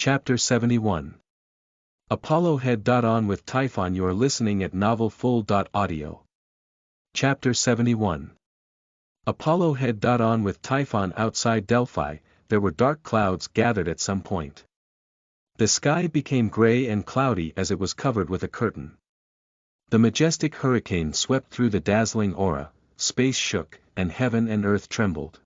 Chapter 71. Apollo Head. On with Typhon. You're listening at novelfull.audio. Chapter 71. Apollo Head. On with Typhon. Outside Delphi, there were dark clouds gathered at some point. The sky became gray and cloudy as it was covered with a curtain. The majestic hurricane swept through the dazzling aura, space shook, and heaven and earth trembled.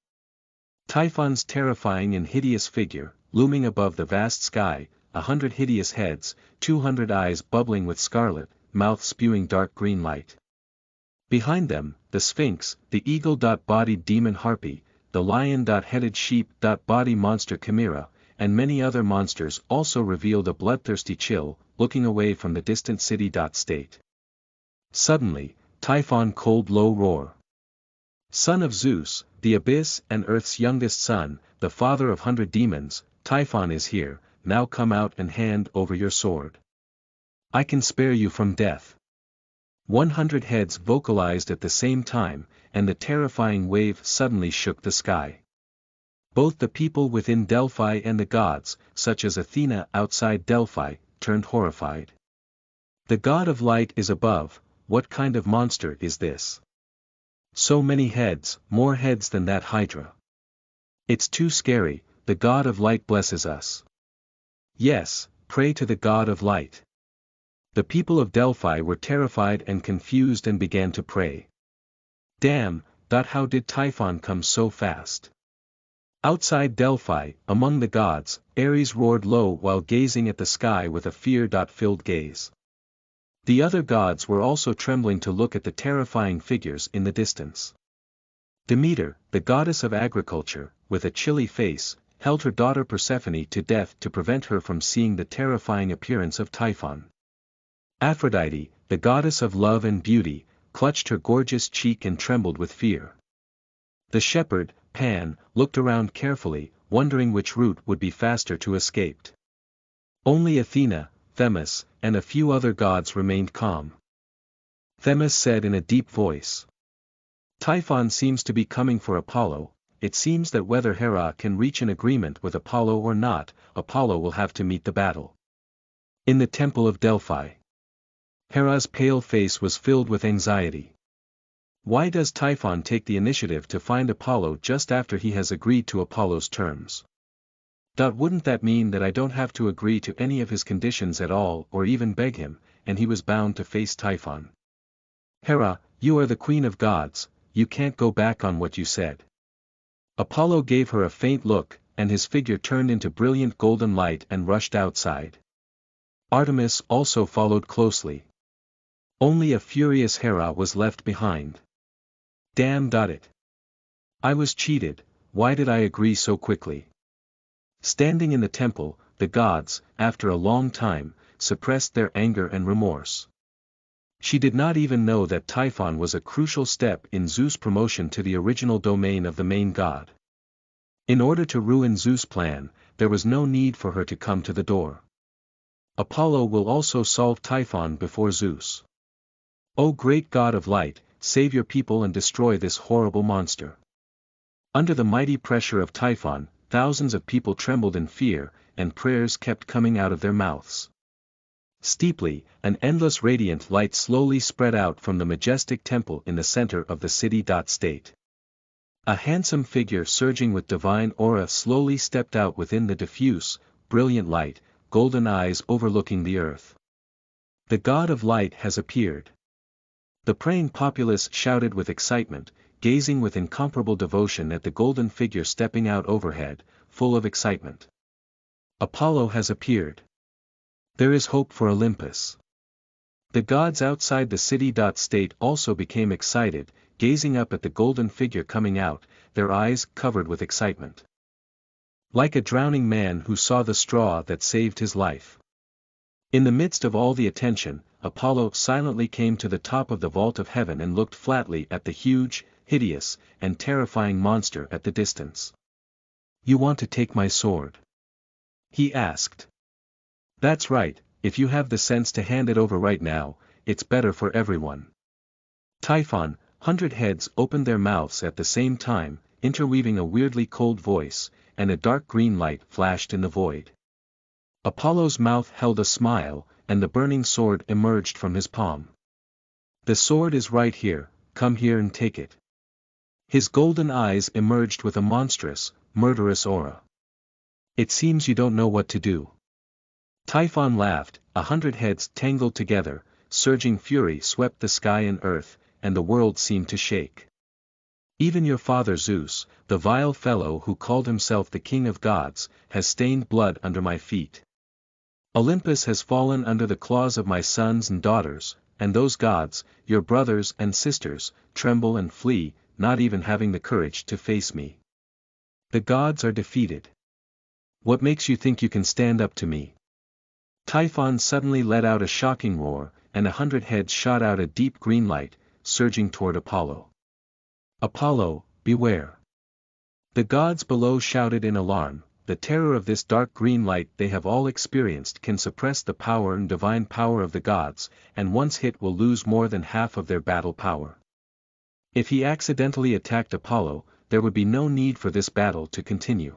Typhon's terrifying and hideous figure, looming above the vast sky, 100 hideous heads, 200 eyes bubbling with scarlet, mouth spewing dark green light. Behind them, the Sphinx, the eagle-bodied demon harpy, the lion-headed sheep-body monster chimera, and many other monsters also revealed a bloodthirsty chill, looking away from the distant city-state. Suddenly, Typhon cold low roar. Son of Zeus, the abyss and earth's youngest son, the father of 100 demons, Typhon is here, now come out and hand over your sword. I can spare you from death. 100 heads vocalized at the same time, and the terrifying wave suddenly shook the sky. Both the people within Delphi and the gods, such as Athena outside Delphi, turned horrified. The god of light is above. What kind of monster is this? So many heads, more heads than that Hydra. It's too scary. The god of light blesses us. Yes, pray to the god of light. The people of Delphi were terrified and confused and began to pray. Damn, how did Typhon come so fast? Outside Delphi, among the gods, Ares roared low while gazing at the sky with a fear-filled gaze. The other gods were also trembling to look at the terrifying figures in the distance. Demeter, the goddess of agriculture, with a chilly face, held her daughter Persephone to death to prevent her from seeing the terrifying appearance of Typhon. Aphrodite, the goddess of love and beauty, clutched her gorgeous cheek and trembled with fear. The shepherd, Pan, looked around carefully, wondering which route would be faster to escape. Only Athena, Themis, and a few other gods remained calm. Themis said in a deep voice. Typhon seems to be coming for Apollo. It seems that whether Hera can reach an agreement with Apollo or not, Apollo will have to meet the battle. In the temple of Delphi, Hera's pale face was filled with anxiety. Why does Typhon take the initiative to find Apollo just after he has agreed to Apollo's terms? Wouldn't that mean that I don't have to agree to any of his conditions at all or even beg him, and he was bound to face Typhon? Hera, you are the queen of gods, you can't go back on what you said. Apollo gave her a faint look, and his figure turned into brilliant golden light and rushed outside. Artemis also followed closely. Only a furious Hera was left behind. Damn it. I was cheated. Why did I agree so quickly? Standing in the temple, the gods, after a long time, suppressed their anger and remorse. She did not even know that Typhon was a crucial step in Zeus' promotion to the original domain of the main god. In order to ruin Zeus' plan, there was no need for her to come to the door. Apollo will also solve Typhon before Zeus. O great god of light, save your people and destroy this horrible monster. Under the mighty pressure of Typhon, thousands of people trembled in fear, and prayers kept coming out of their mouths. Steeply, an endless radiant light slowly spread out from the majestic temple in the center of the city-state. A handsome figure surging with divine aura slowly stepped out within the diffuse, brilliant light, golden eyes overlooking the earth. The god of light has appeared. The praying populace shouted with excitement, gazing with incomparable devotion at the golden figure stepping out overhead, full of excitement. Apollo has appeared. There is hope for Olympus. The gods outside the city-state also became excited, gazing up at the golden figure coming out, their eyes covered with excitement. Like a drowning man who saw the straw that saved his life. In the midst of all the attention, Apollo silently came to the top of the vault of heaven and looked flatly at the huge, hideous, and terrifying monster at the distance. You want to take my sword? He asked. That's right, if you have the sense to hand it over right now, it's better for everyone. Typhon, 100 heads opened their mouths at the same time, interweaving a weirdly cold voice, and a dark green light flashed in the void. Apollo's mouth held a smile, and the burning sword emerged from his palm. The sword is right here, come here and take it. His golden eyes emerged with a monstrous, murderous aura. It seems you don't know what to do. Typhon laughed, 100 heads tangled together, surging fury swept the sky and earth, and the world seemed to shake. Even your father Zeus, the vile fellow who called himself the king of gods, has stained blood under my feet. Olympus has fallen under the claws of my sons and daughters, and those gods, your brothers and sisters, tremble and flee, not even having the courage to face me. The gods are defeated. What makes you think you can stand up to me? Typhon suddenly let out a shocking roar, and 100 heads shot out a deep green light, surging toward Apollo. Apollo, beware! The gods below shouted in alarm. The terror of this dark green light they have all experienced can suppress the power and divine power of the gods, and once hit will lose more than half of their battle power. If he accidentally attacked Apollo, there would be no need for this battle to continue.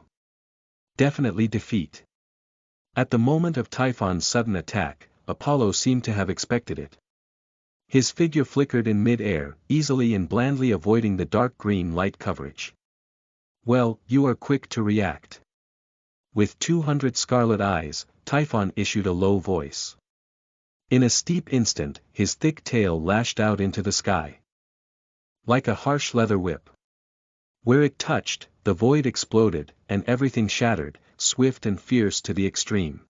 Definitely defeat. At the moment of Typhon's sudden attack, Apollo seemed to have expected it. His figure flickered in mid-air, easily and blandly avoiding the dark green light coverage. Well, you are quick to react. With 200 scarlet eyes, Typhon issued a low voice. In a steep instant, his thick tail lashed out into the sky. Like a harsh leather whip. Where it touched, the void exploded, and everything shattered, swift and fierce to the extreme.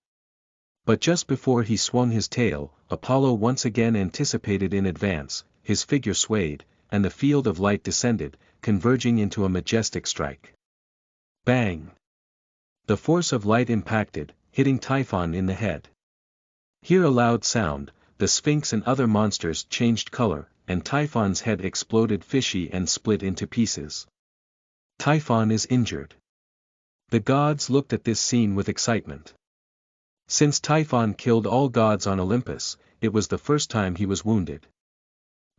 But just before he swung his tail, Apollo once again anticipated in advance, his figure swayed, and the field of light descended, converging into a majestic strike. Bang! The force of light impacted, hitting Typhon in the head. Hear a loud sound, the Sphinx and other monsters changed color, and Typhon's head exploded fishy and split into pieces. Typhon is injured. The gods looked at this scene with excitement. Since Typhon killed all gods on Olympus, it was the first time he was wounded.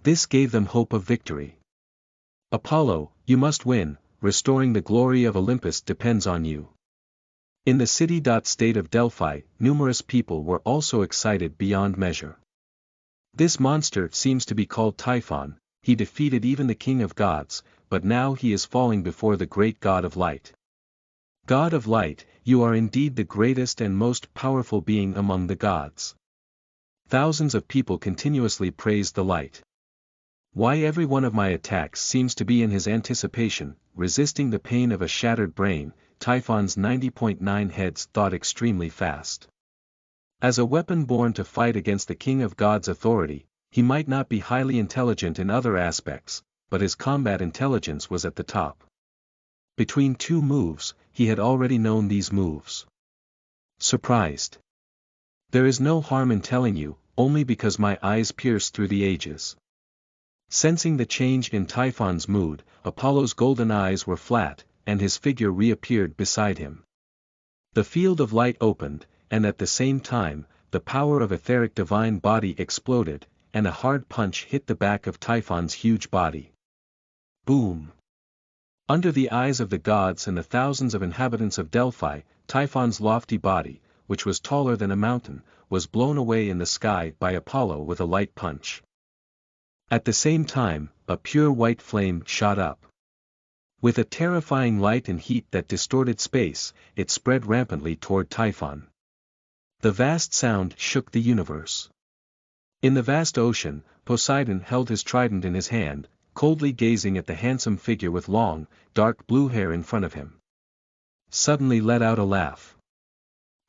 This gave them hope of victory. Apollo, you must win, restoring the glory of Olympus depends on you. In the city-state of Delphi, numerous people were also excited beyond measure. This monster seems to be called Typhon. He defeated even the king of gods, but now he is falling before the great god of light. God of light, you are indeed the greatest and most powerful being among the gods. Thousands of people continuously praised the light. Why every one of my attacks seems to be in his anticipation, resisting the pain of a shattered brain. Typhon's 90.9 heads thought extremely fast. As a weapon born to fight against the king of gods' authority, he might not be highly intelligent in other aspects, but his combat intelligence was at the top. Between two moves, he had already known these moves. Surprised. There is no harm in telling you, only because my eyes pierce through the ages. Sensing the change in Typhon's mood, Apollo's golden eyes were flat, and his figure reappeared beside him. The field of light opened, and at the same time, the power of etheric divine body exploded, and a hard punch hit the back of Typhon's huge body. Boom! Under the eyes of the gods and the thousands of inhabitants of Delphi, Typhon's lofty body, which was taller than a mountain, was blown away in the sky by Apollo with a light punch. At the same time, a pure white flame shot up. With a terrifying light and heat that distorted space, it spread rampantly toward Typhon. The vast sound shook the universe. In the vast ocean, Poseidon held his trident in his hand, coldly gazing at the handsome figure with long, dark blue hair in front of him. Suddenly let out a laugh.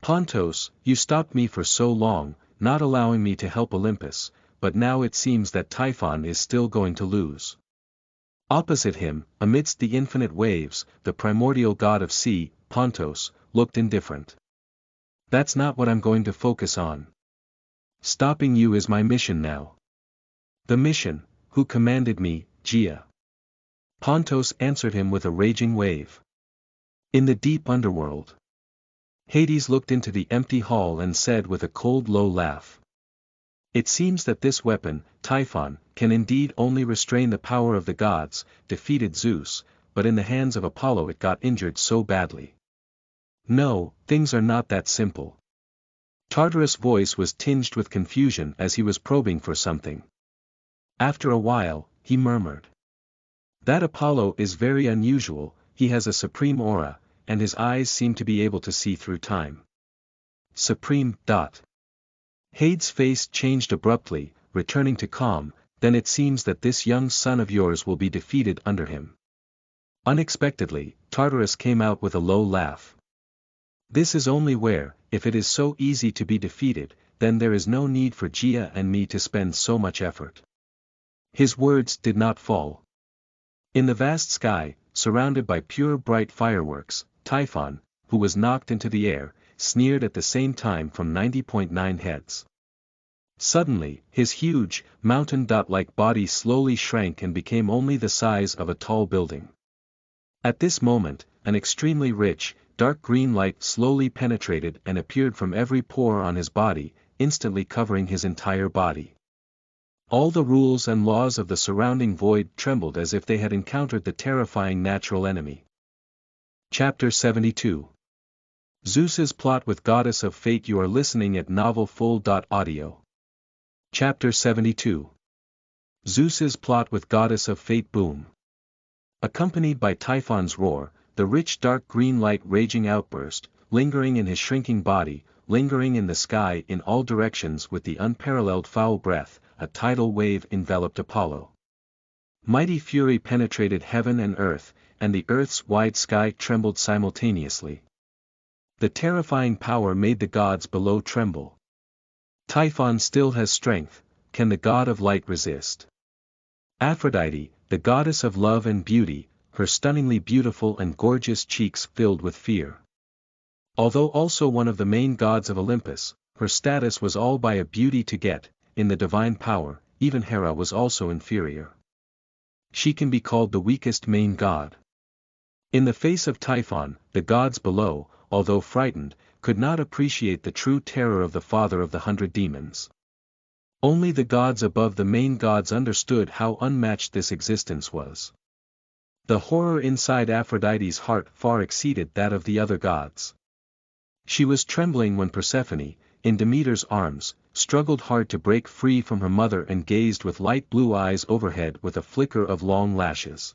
Pontos, you stopped me for so long, not allowing me to help Olympus, but now it seems that Typhon is still going to lose. Opposite him, amidst the infinite waves, the primordial god of sea, Pontos, looked indifferent. That's not what I'm going to focus on. Stopping you is my mission now. The mission, who commanded me, Gia? Pontos answered him with a raging wave. In the deep underworld. Hades looked into the empty hall and said with a cold low laugh. It seems that this weapon, Typhon, can indeed only restrain the power of the gods, defeated Zeus, but in the hands of Apollo it got injured so badly. No, things are not that simple. Tartarus' voice was tinged with confusion as he was probing for something. After a while, he murmured. That Apollo is very unusual, he has a supreme aura, and his eyes seem to be able to see through time. Supreme. Hade's face changed abruptly, returning to calm. Then it seems that this young son of yours will be defeated under him. Unexpectedly, Tartarus came out with a low laugh. This is only where, if it is so easy to be defeated, then there is no need for Gia and me to spend so much effort. His words did not fall. In the vast sky, surrounded by pure bright fireworks, Typhon, who was knocked into the air, sneered at the same time from 90.9 heads. Suddenly, his huge, mountain-like body slowly shrank and became only the size of a tall building. At this moment, an extremely rich, dark green light slowly penetrated and appeared from every pore on his body, instantly covering his entire body. All the rules and laws of the surrounding void trembled as if they had encountered the terrifying natural enemy. Chapter 72. Zeus's Plot with Goddess of Fate. You are listening at novelfull.audio. Chapter 72. Zeus's Plot with Goddess of Fate. Boom. Accompanied by Typhon's roar, the rich dark green light raging outburst, lingering in his shrinking body, lingering in the sky in all directions with the unparalleled foul breath, a tidal wave enveloped Apollo. Mighty fury penetrated heaven and earth, and the earth's wide sky trembled simultaneously. The terrifying power made the gods below tremble. Typhon still has strength, can the god of light resist? Aphrodite, the goddess of love and beauty, her stunningly beautiful and gorgeous cheeks filled with fear. Although also one of the main gods of Olympus, her status was all by a beauty to get, in the divine power, even Hera was also inferior. She can be called the weakest main god. In the face of Typhon, the gods below, although frightened, could not appreciate the true terror of the father of the 100 demons. Only the gods above the main gods understood how unmatched this existence was. The horror inside Aphrodite's heart far exceeded that of the other gods. She was trembling when Persephone, in Demeter's arms, struggled hard to break free from her mother and gazed with light blue eyes overhead with a flicker of long lashes.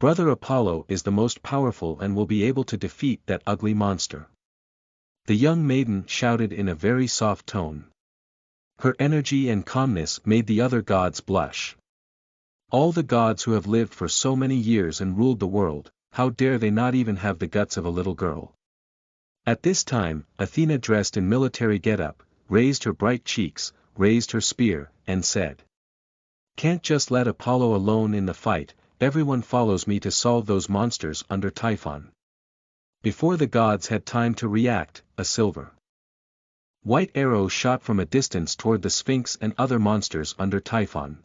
Brother Apollo is the most powerful and will be able to defeat that ugly monster. The young maiden shouted in a very soft tone. Her energy and calmness made the other gods blush. All the gods who have lived for so many years and ruled the world, how dare they not even have the guts of a little girl? At this time, Athena, dressed in military getup, raised her bright cheeks, raised her spear, and said, "Can't just let Apollo alone in the fight, everyone follows me to solve those monsters under Typhon." Before the gods had time to react, a silver white arrow shot from a distance toward the Sphinx and other monsters under Typhon.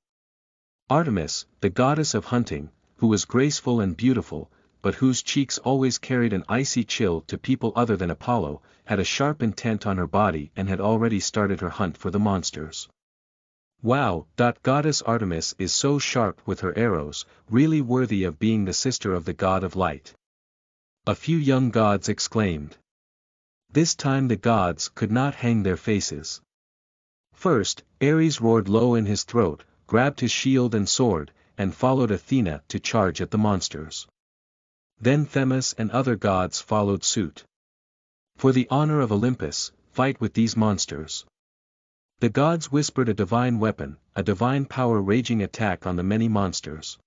Artemis, the goddess of hunting, who was graceful and beautiful, but whose cheeks always carried an icy chill to people other than Apollo, had a sharp intent on her body and had already started her hunt for the monsters. Wow! Goddess Artemis is so sharp with her arrows, really worthy of being the sister of the god of light. A few young gods exclaimed. This time the gods could not hang their faces. First, Ares roared low in his throat, grabbed his shield and sword, and followed Athena to charge at the monsters. Then Themis and other gods followed suit. For the honor of Olympus, fight with these monsters. The gods whispered a divine weapon, a divine power-raging attack on the many monsters.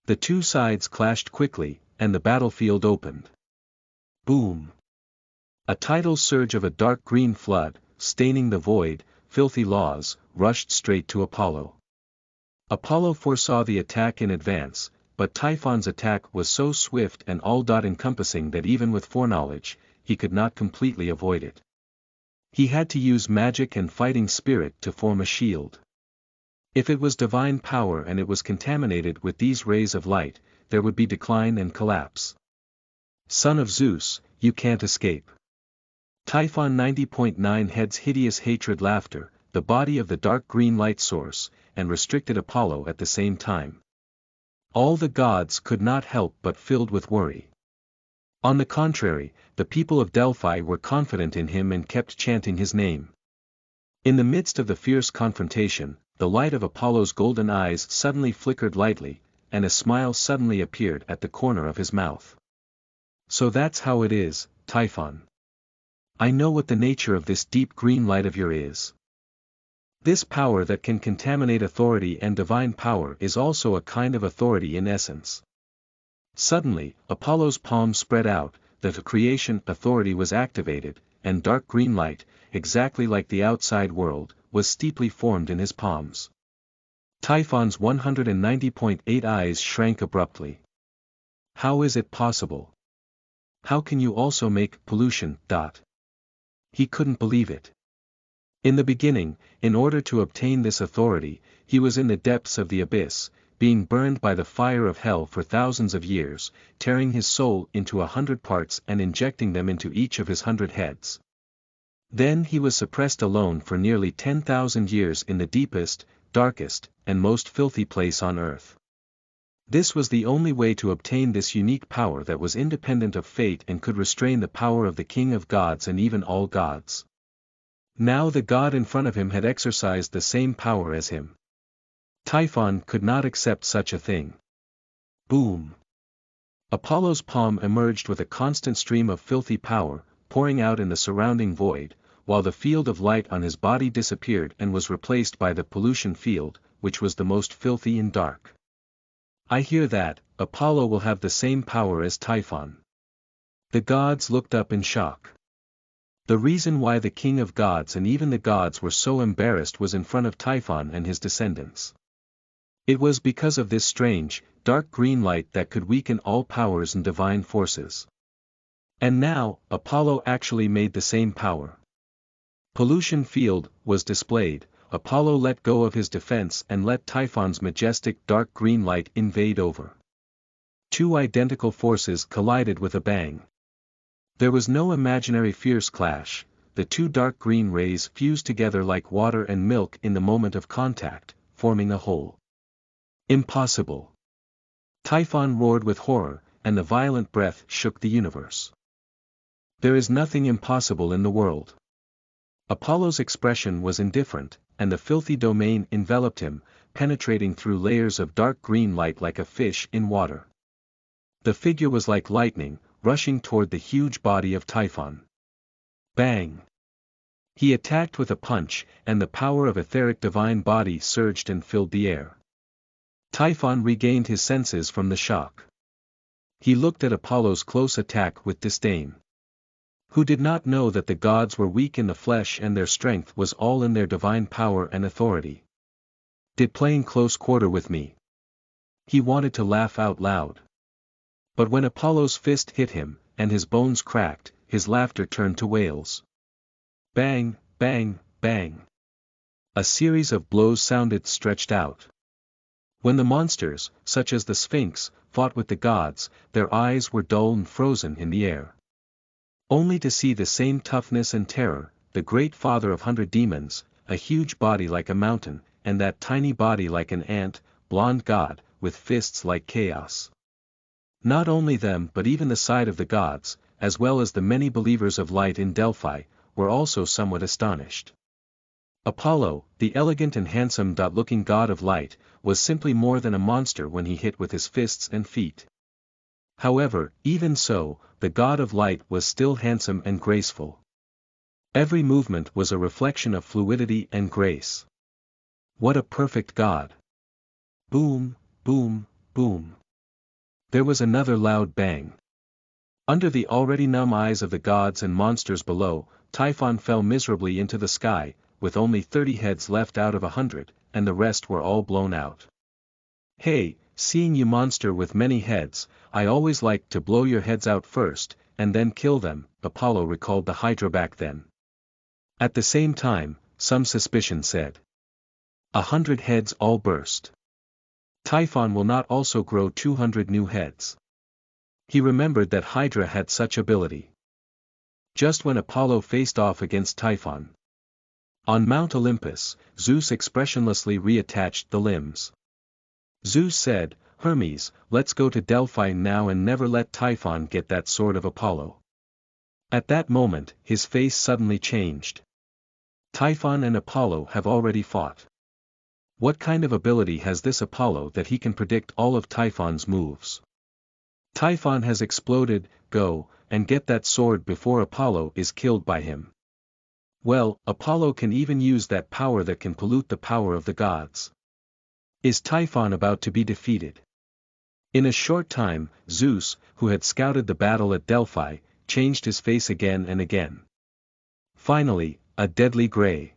The two sides clashed quickly, and the battlefield opened. Boom! A tidal surge of a dark green flood, staining the void, filthy laws, rushed straight to Apollo. Apollo foresaw the attack in advance, but Typhon's attack was so swift and all-encompassing that even with foreknowledge, he could not completely avoid it. He had to use magic and fighting spirit to form a shield. If it was divine power and it was contaminated with these rays of light, there would be decline and collapse. Son of Zeus, you can't escape. Typhon 90.9 heads hideous hatred laughter, the body of the dark green light source, and restricted Apollo at the same time. All the gods could not help but filled with worry. On the contrary, the people of Delphi were confident in him and kept chanting his name. In the midst of the fierce confrontation, the light of Apollo's golden eyes suddenly flickered lightly, and a smile suddenly appeared at the corner of his mouth. So that's how it is, Typhon. I know what the nature of this deep green light of yours is. This power that can contaminate authority and divine power is also a kind of authority in essence. Suddenly, Apollo's palms spread out, the creation authority was activated, and dark green light, exactly like the outside world, was steeply formed in his palms. Typhon's 190.8 eyes shrank abruptly. How is it possible? How can you also make pollution? He couldn't believe it. In the beginning, in order to obtain this authority, he was in the depths of the abyss, being burned by the fire of hell for thousands of years, tearing his soul into 100 parts and injecting them into each of his 100 heads. Then he was suppressed alone for nearly 10,000 years in the deepest, darkest, and most filthy place on earth. This was the only way to obtain this unique power that was independent of fate and could restrain the power of the King of Gods and even all gods. Now the god in front of him had exercised the same power as him. Typhon could not accept such a thing. Boom! Apollo's palm emerged with a constant stream of filthy power, pouring out in the surrounding void, while the field of light on his body disappeared and was replaced by the pollution field, which was the most filthy and dark. I hear that, Apollo will have the same power as Typhon. The gods looked up in shock. The reason why the king of gods and even the gods were so embarrassed was in front of Typhon and his descendants. It was because of this strange, dark green light that could weaken all powers and divine forces. And now, Apollo actually made the same power. Pollution field was displayed. Apollo let go of his defense and let Typhon's majestic dark green light invade over. Two identical forces collided with a bang. There was no imaginary fierce clash, the two dark green rays fused together like water and milk in the moment of contact, forming a whole. Impossible! Typhon roared with horror, and the violent breath shook the universe. There is nothing impossible in the world. Apollo's expression was indifferent, and the filthy domain enveloped him, penetrating through layers of dark green light like a fish in water. The figure was like lightning, rushing toward the huge body of Typhon. Bang! He attacked with a punch, and the power of etheric divine body surged and filled the air. Typhon regained his senses from the shock. He looked at Apollo's close attack with disdain. Who did not know that the gods were weak in the flesh and their strength was all in their divine power and authority? Did playing close quarter with me? He wanted to laugh out loud. But when Apollo's fist hit him, and his bones cracked, his laughter turned to wails. Bang, bang, bang. A series of blows sounded stretched out. When the monsters, such as the Sphinx, fought with the gods, their eyes were dull and frozen in the air. Only to see the same toughness and terror, the great father of 100 demons, a huge body like a mountain, and that tiny body like an ant, blonde god, with fists like chaos. Not only them but even the side of the gods, as well as the many believers of light in Delphi, were also somewhat astonished. Apollo, the elegant and handsome-looking god of light, was simply more than a monster when he hit with his fists and feet. However, even so, the god of light was still handsome and graceful. Every movement was a reflection of fluidity and grace. What a perfect god! Boom, boom, boom. There was another loud bang. Under the already numb eyes of the gods and monsters below, Typhon fell miserably into the sky, with only 30 heads left out of 100, and the rest were all blown out. Hey, seeing you monster with many heads, I always liked to blow your heads out first, and then kill them, Apollo recalled the Hydra back then. At the same time, some suspicion said. 100 heads all burst. Typhon will not also grow 200 new heads. He remembered that Hydra had such ability. Just when Apollo faced off against Typhon. On Mount Olympus, Zeus expressionlessly reattached the limbs. Zeus said, Hermes, let's go to Delphi now and never let Typhon get that sword of Apollo. At that moment, his face suddenly changed. Typhon and Apollo have already fought. What kind of ability has this Apollo that he can predict all of Typhon's moves? Typhon has exploded, go, and get that sword before Apollo is killed by him. Well, Apollo can even use that power that can pollute the power of the gods. Is Typhon about to be defeated? In a short time, Zeus, who had scouted the battle at Delphi, changed his face again and again. Finally, a deadly gray.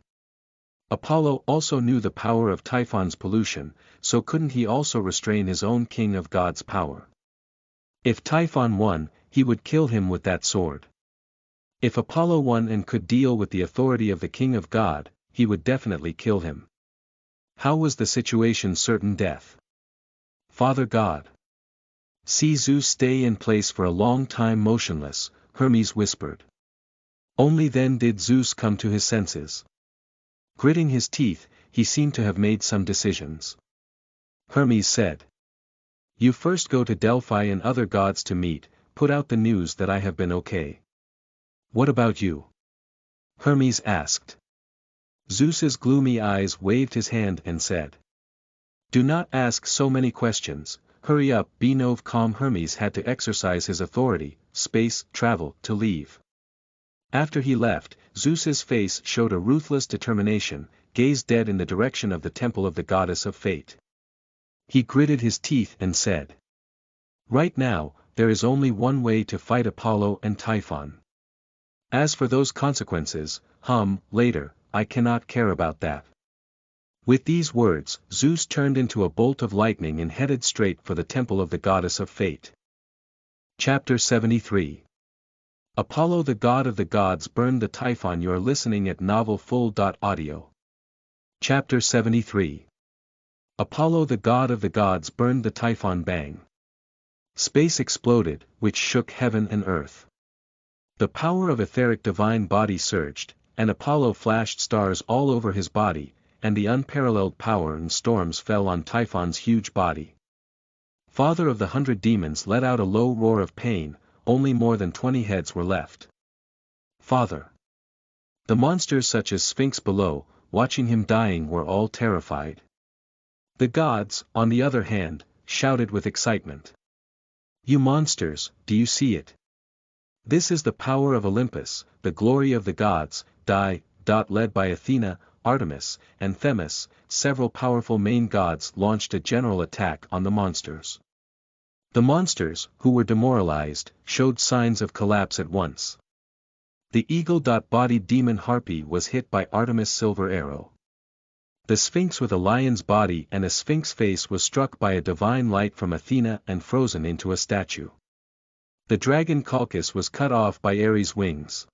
Apollo also knew the power of Typhon's pollution, so couldn't he also restrain his own king of gods' power? If Typhon won, he would kill him with that sword. If Apollo won and could deal with the authority of the king of God, he would definitely kill him. How was the situation certain death? Father God. See Zeus stay in place for a long time motionless, Hermes whispered. Only then did Zeus come to his senses. Gritting his teeth, he seemed to have made some decisions. Hermes said. You first go to Delphi and other gods to meet, put out the news that I have been okay. What about you? Hermes asked. Zeus's gloomy eyes waved his hand and said. Do not ask so many questions, hurry up, be no calm. Hermes had to exercise his authority, space, travel, to leave. After he left, Zeus's face showed a ruthless determination, gazed dead in the direction of the temple of the goddess of fate. He gritted his teeth and said. Right now, there is only one way to fight Apollo and Typhon. As for those consequences, later, I cannot care about that. With these words, Zeus turned into a bolt of lightning and headed straight for the temple of the goddess of fate. Chapter 73. Apollo the god of the gods burned the Typhon. You're listening at novelfull.audio. Chapter 73. Apollo the god of the gods burned the Typhon. Bang. Space exploded, which shook heaven and earth. The power of etheric divine body surged, and Apollo flashed stars all over his body, and the unparalleled power and storms fell on Typhon's huge body. Father of the 100 demons let out a low roar of pain, only more than 20 heads were left. Father. The monsters such as Sphinx below, watching him dying were all terrified. The gods, on the other hand, shouted with excitement. You monsters, do you see it? This is the power of Olympus, the glory of the gods, led by Athena, Artemis, and Themis. Several powerful main gods launched a general attack on the monsters. The monsters, who were demoralized, showed signs of collapse at once. The eagle-bodied demon Harpy was hit by Artemis' silver arrow. The Sphinx with a lion's body and a sphinx face was struck by a divine light from Athena and frozen into a statue. The dragon Calchas was cut off by Ares' wings.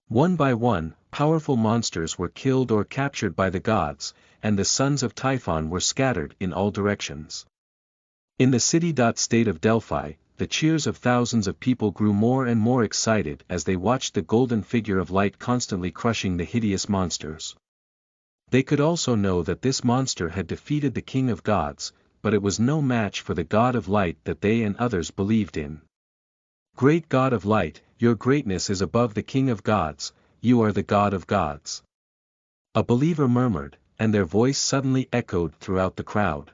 One by one, powerful monsters were killed or captured by the gods, and the sons of Typhon were scattered in all directions. In the city-state of Delphi, the cheers of thousands of people grew more and more excited as they watched the golden figure of light constantly crushing the hideous monsters. They could also know that this monster had defeated the king of gods, but it was no match for the god of light that they and others believed in. Great God of light, your greatness is above the king of gods, you are the god of gods. A believer murmured, and their voice suddenly echoed throughout the crowd.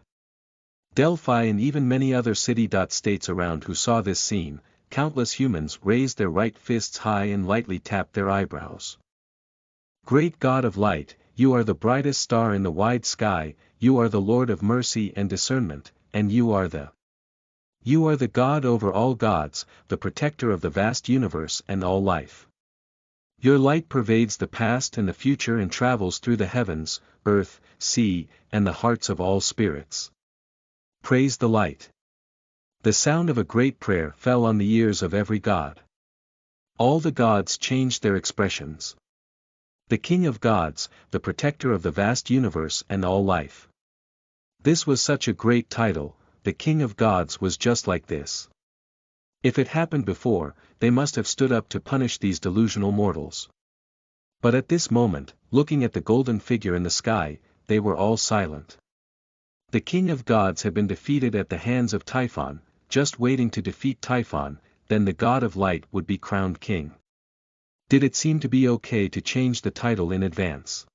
Delphi and even many other city-states around who saw this scene, countless humans raised their right fists high and lightly tapped their eyebrows. Great God of light, you are the brightest star in the wide sky, you are the Lord of mercy and discernment, and you are the God over all gods, the protector of the vast universe and all life. Your light pervades the past and the future and travels through the heavens, earth, sea, and the hearts of all spirits. Praise the light. The sound of a great prayer fell on the ears of every god. All the gods changed their expressions. The King of gods, the protector of the vast universe and all life. This was such a great title, the King of gods was just like this. If it happened before, they must have stood up to punish these delusional mortals. But at this moment, looking at the golden figure in the sky, they were all silent. The king of gods had been defeated at the hands of Typhon, just waiting to defeat Typhon, then the god of light would be crowned king. Did it seem to be okay to change the title in advance?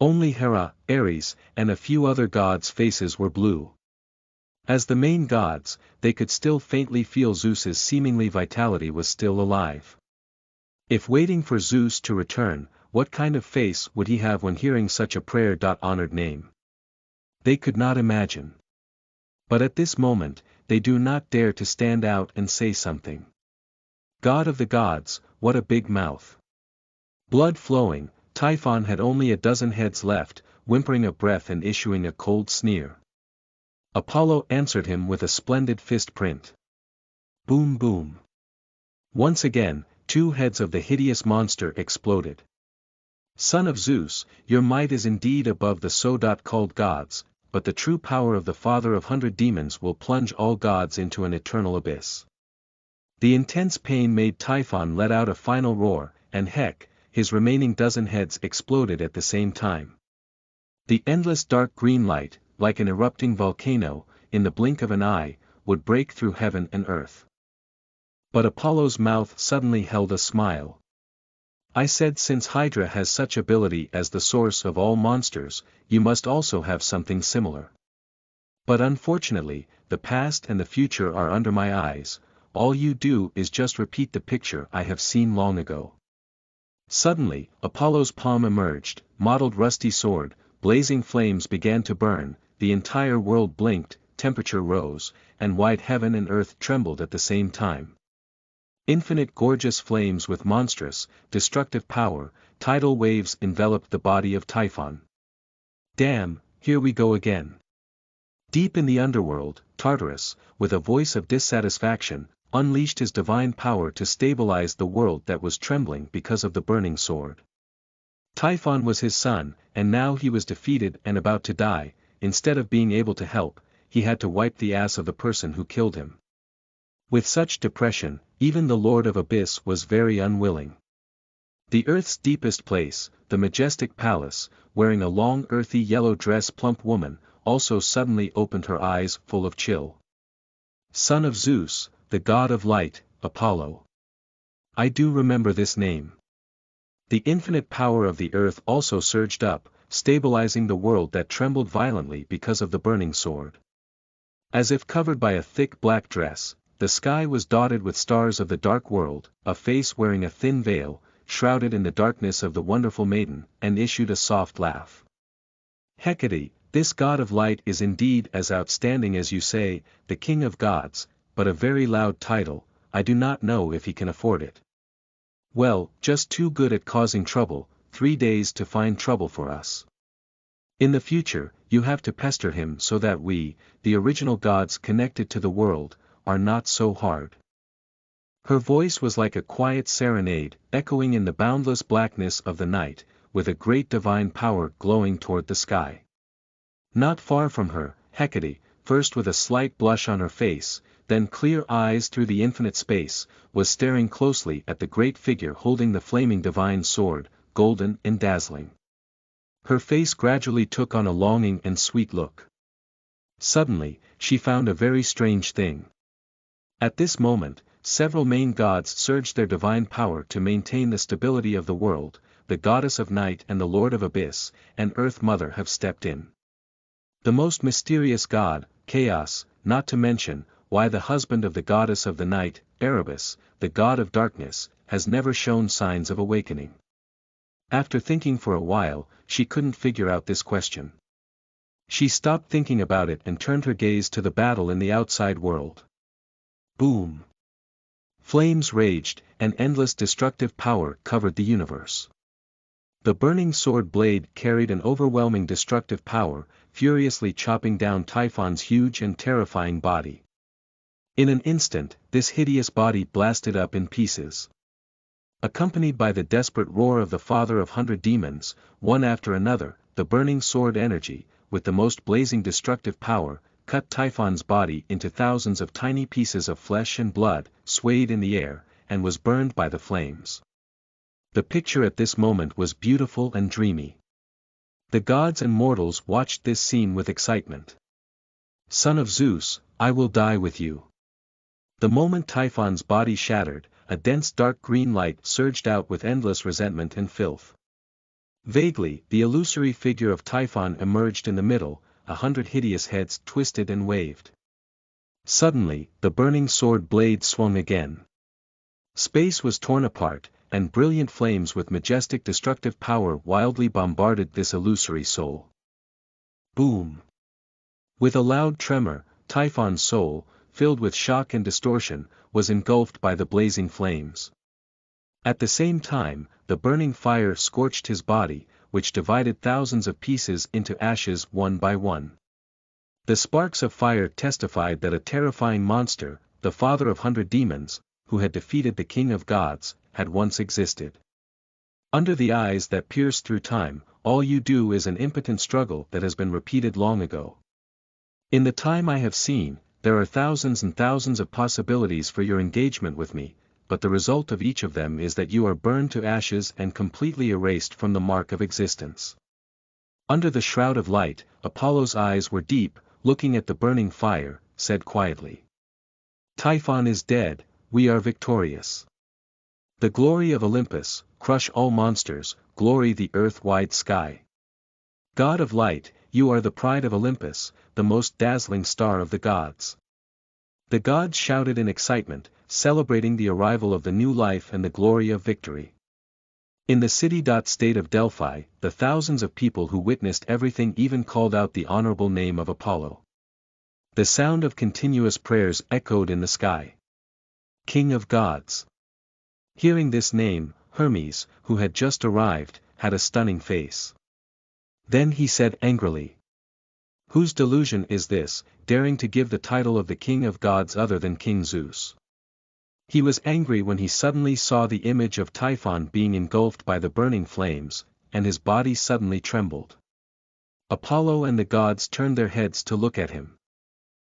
Only Hera, Ares, and a few other gods' faces were blue. As the main gods, they could still faintly feel Zeus's seemingly vitality was still alive. If waiting for Zeus to return, what kind of face would he have when hearing such a prayer-honored name? They could not imagine. But at this moment, they do not dare to stand out and say something. God of the gods, what a big mouth. Blood flowing, Typhon had only a dozen heads left, whimpering a breath and issuing a cold sneer. Apollo answered him with a splendid fist print. Boom boom. Once again, 2 heads of the hideous monster exploded. Son of Zeus, your might is indeed above the so-called gods, but the true power of the father of 100 demons will plunge all gods into an eternal abyss. The intense pain made Typhon let out a final roar, and heck, his remaining dozen heads exploded at the same time. The endless dark green light, like an erupting volcano, in the blink of an eye, would break through heaven and earth. But Apollo's mouth suddenly held a smile. I said, since Hydra has such ability as the source of all monsters, you must also have something similar. But unfortunately, the past and the future are under my eyes, all you do is just repeat the picture I have seen long ago. Suddenly, Apollo's palm emerged, mottled rusty sword, blazing flames began to burn, the entire world blinked, temperature rose, and wide heaven and earth trembled at the same time. Infinite gorgeous flames with monstrous, destructive power, tidal waves enveloped the body of Typhon. Damn, here we go again. Deep in the underworld, Tartarus, with a voice of dissatisfaction, unleashed his divine power to stabilize the world that was trembling because of the burning sword. Typhon was his son, and now he was defeated and about to die. Instead of being able to help, he had to wipe the ass of the person who killed him. With such depression, even the Lord of Abyss was very unwilling. The earth's deepest place, the majestic palace, wearing a long earthy yellow dress plump woman, also suddenly opened her eyes full of chill. Son of Zeus, the god of light, Apollo. I do remember this name. The infinite power of the earth also surged up, stabilizing the world that trembled violently because of the burning sword. As if covered by a thick black dress, the sky was dotted with stars of the dark world, a face wearing a thin veil, shrouded in the darkness of the wonderful maiden, and issued a soft laugh. Hecate, this god of light is indeed as outstanding as you say, the king of gods, but a very loud title, I do not know if he can afford it. Well, just too good at causing trouble, 3 days to find trouble for us. In the future, you have to pester him so that we, the original gods connected to the world, are not so hard. Her voice was like a quiet serenade, echoing in the boundless blackness of the night, with a great divine power glowing toward the sky. Not far from her, Hecate, first with a slight blush on her face, then clear eyes through the infinite space, was staring closely at the great figure holding the flaming divine sword, golden and dazzling. Her face gradually took on a longing and sweet look. Suddenly, she found a very strange thing. At this moment, several main gods surged their divine power to maintain the stability of the world. The goddess of night and the lord of abyss, and Earth Mother have stepped in. The most mysterious god, Chaos, not to mention, why the husband of the goddess of the night, Erebus, the god of darkness, has never shown signs of awakening. After thinking for a while, she couldn't figure out this question. She stopped thinking about it and turned her gaze to the battle in the outside world. Boom! Flames raged, and endless destructive power covered the universe. The burning sword blade carried an overwhelming destructive power, furiously chopping down Typhon's huge and terrifying body. In an instant, this hideous body blasted up in pieces. Accompanied by the desperate roar of the father of 100 demons, one after another, the burning sword energy, with the most blazing destructive power, cut Typhon's body into thousands of tiny pieces of flesh and blood, swayed in the air, and was burned by the flames. The picture at this moment was beautiful and dreamy. The gods and mortals watched this scene with excitement. Son of Zeus, I will die with you. The moment Typhon's body shattered, a dense dark green light surged out with endless resentment and filth. Vaguely, the illusory figure of Typhon emerged in the middle, 100 hideous heads twisted and waved. Suddenly, the burning sword blade swung again. Space was torn apart, and brilliant flames with majestic destructive power wildly bombarded this illusory soul. Boom! With a loud tremor, Typhon's soul, filled with shock and distortion, was engulfed by the blazing flames. At the same time, the burning fire scorched his body, which divided thousands of pieces into ashes one by one. The sparks of fire testified that a terrifying monster, the father of 100 demons, who had defeated the king of gods, had once existed. Under the eyes that pierce through time, all you do is an impotent struggle that has been repeated long ago. In the time I have seen, there are thousands and thousands of possibilities for your engagement with me, but the result of each of them is that you are burned to ashes and completely erased from the mark of existence. Under the shroud of light, Apollo's eyes were deep, looking at the burning fire, said quietly. Typhon is dead, we are victorious. The glory of Olympus, crush all monsters, glory the earth-wide sky. God of light, you are the pride of Olympus, the most dazzling star of the gods. The gods shouted in excitement, celebrating the arrival of the new life and the glory of victory. In the city-state of Delphi, the thousands of people who witnessed everything even called out the honorable name of Apollo. The sound of continuous prayers echoed in the sky. King of gods. Hearing this name, Hermes, who had just arrived, had a stunning face. Then he said angrily, "Whose delusion is this, daring to give the title of the king of gods other than King Zeus?" He was angry when he suddenly saw the image of Typhon being engulfed by the burning flames, and his body suddenly trembled. Apollo and the gods turned their heads to look at him.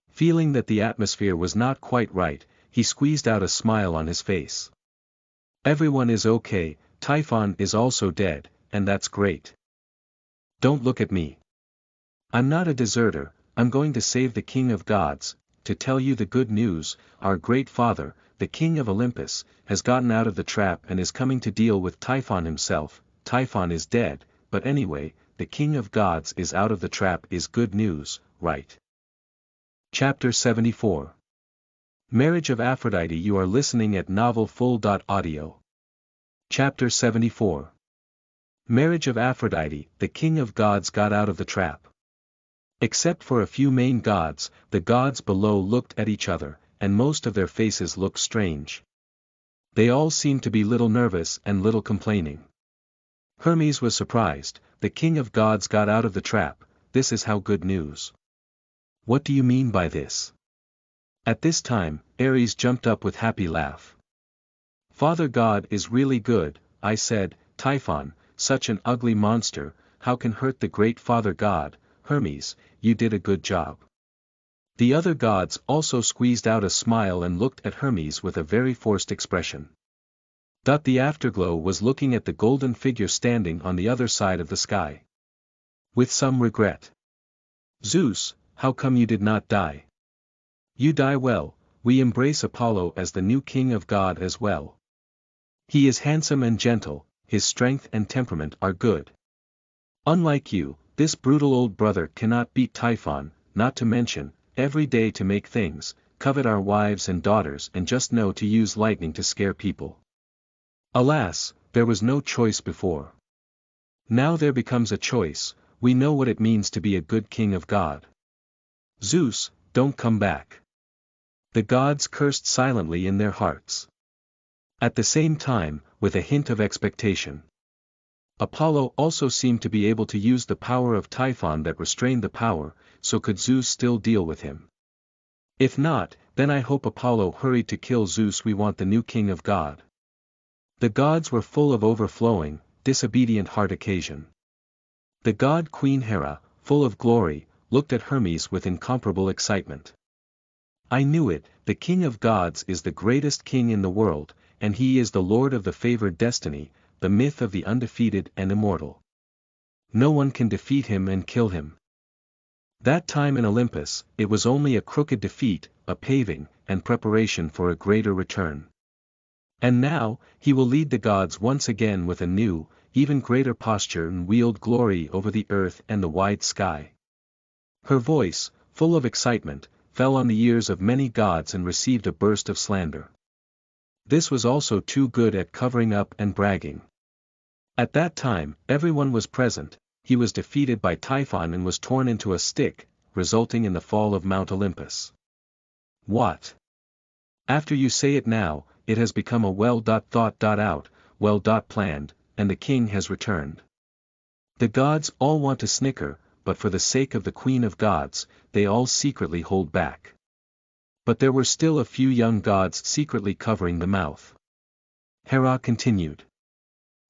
Feeling that the atmosphere was not quite right, he squeezed out a smile on his face. "Everyone is okay, Typhon is also dead, and that's great. Don't look at me. I'm not a deserter, I'm going to save the king of gods, to tell you the good news, our great father, the king of Olympus, has gotten out of the trap and is coming to deal with Typhon himself. Typhon is dead, but anyway, the king of gods is out of the trap is good news, right?" Chapter 74. Marriage of Aphrodite. You are listening at novelfull.audio. Chapter 74. Marriage of Aphrodite. The king of gods got out of the trap. Except for a few main gods, the gods below looked at each other, and most of their faces looked strange. They all seemed to be little nervous and little complaining. Hermes was surprised. The king of gods got out of the trap, this is how good news. What do you mean by this? At this time, Ares jumped up with happy laugh. Father God is really good, I said, Typhon, such an ugly monster, how can hurt the great Father God, Hermes, you did a good job. The other gods also squeezed out a smile and looked at Hermes with a very forced expression. The afterglow was looking at the golden figure standing on the other side of the sky. With some regret. Zeus, how come you did not die? You die well, we embrace Apollo as the new king of God as well. He is handsome and gentle, his strength and temperament are good. Unlike you, this brutal old brother cannot beat Typhon, not to mention, every day to make things, covet our wives and daughters and just know to use lightning to scare people. Alas, there was no choice before. Now there becomes a choice, we know what it means to be a good king of God. Zeus, don't come back. The gods cursed silently in their hearts. At the same time, with a hint of expectation. Apollo also seemed to be able to use the power of Typhon that restrained the power, so could Zeus still deal with him? If not, then I hope Apollo hurried to kill Zeus. We want the new king of God. The gods were full of overflowing, disobedient heart occasion. The god Queen Hera, full of glory, looked at Hermes with incomparable excitement. I knew it, the king of gods is the greatest king in the world, and he is the lord of the favored destiny, the myth of the undefeated and immortal. No one can defeat him and kill him. That time in Olympus, it was only a crooked defeat, a paving, and preparation for a greater return. And now, he will lead the gods once again with a new, even greater posture and wield glory over the earth and the wide sky. Her voice, full of excitement, fell on the ears of many gods and received a burst of slander. This was also too good at covering up and bragging. At that time, everyone was present. He was defeated by Typhon and was torn into a stick, resulting in the fall of Mount Olympus. What? After you say it now, it has become a well-thought-out, planned, and the king has returned. The gods all want to snicker, but for the sake of the Queen of Gods, they all secretly hold back. But there were still a few young gods secretly covering the mouth. Hera continued.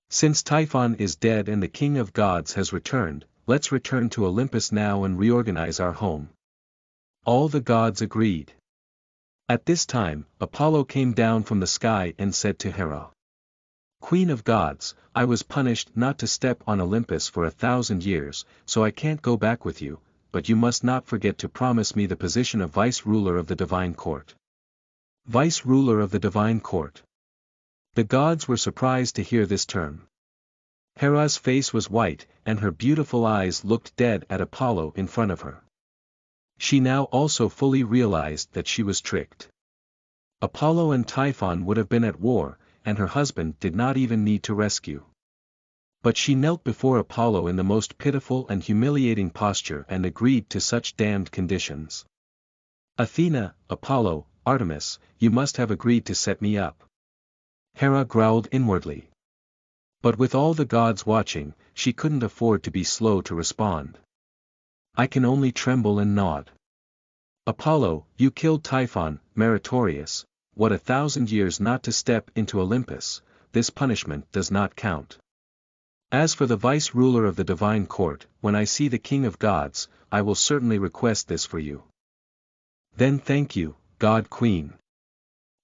Since Typhon is dead and the King of Gods has returned, let's return to Olympus now and reorganize our home. All the gods agreed. At this time, Apollo came down from the sky and said to Hera, Queen of Gods, I was punished not to step on Olympus for 1,000 years, so I can't go back with you, but you must not forget to promise me the position of vice-ruler of the divine court. Vice-ruler of the divine court. The gods were surprised to hear this term. Hera's face was white, and her beautiful eyes looked dead at Apollo in front of her. She now also fully realized that she was tricked. Apollo and Typhon would have been at war, and her husband did not even need to rescue. But she knelt before Apollo in the most pitiful and humiliating posture and agreed to such damned conditions. Athena, Apollo, Artemis, you must have agreed to set me up. Hera growled inwardly. But with all the gods watching, she couldn't afford to be slow to respond. I can only tremble and nod. Apollo, you killed Typhon, meritorious, what 1,000 years not to step into Olympus, this punishment does not count. As for the vice-ruler of the divine court, when I see the King of Gods, I will certainly request this for you. Then thank you, God Queen.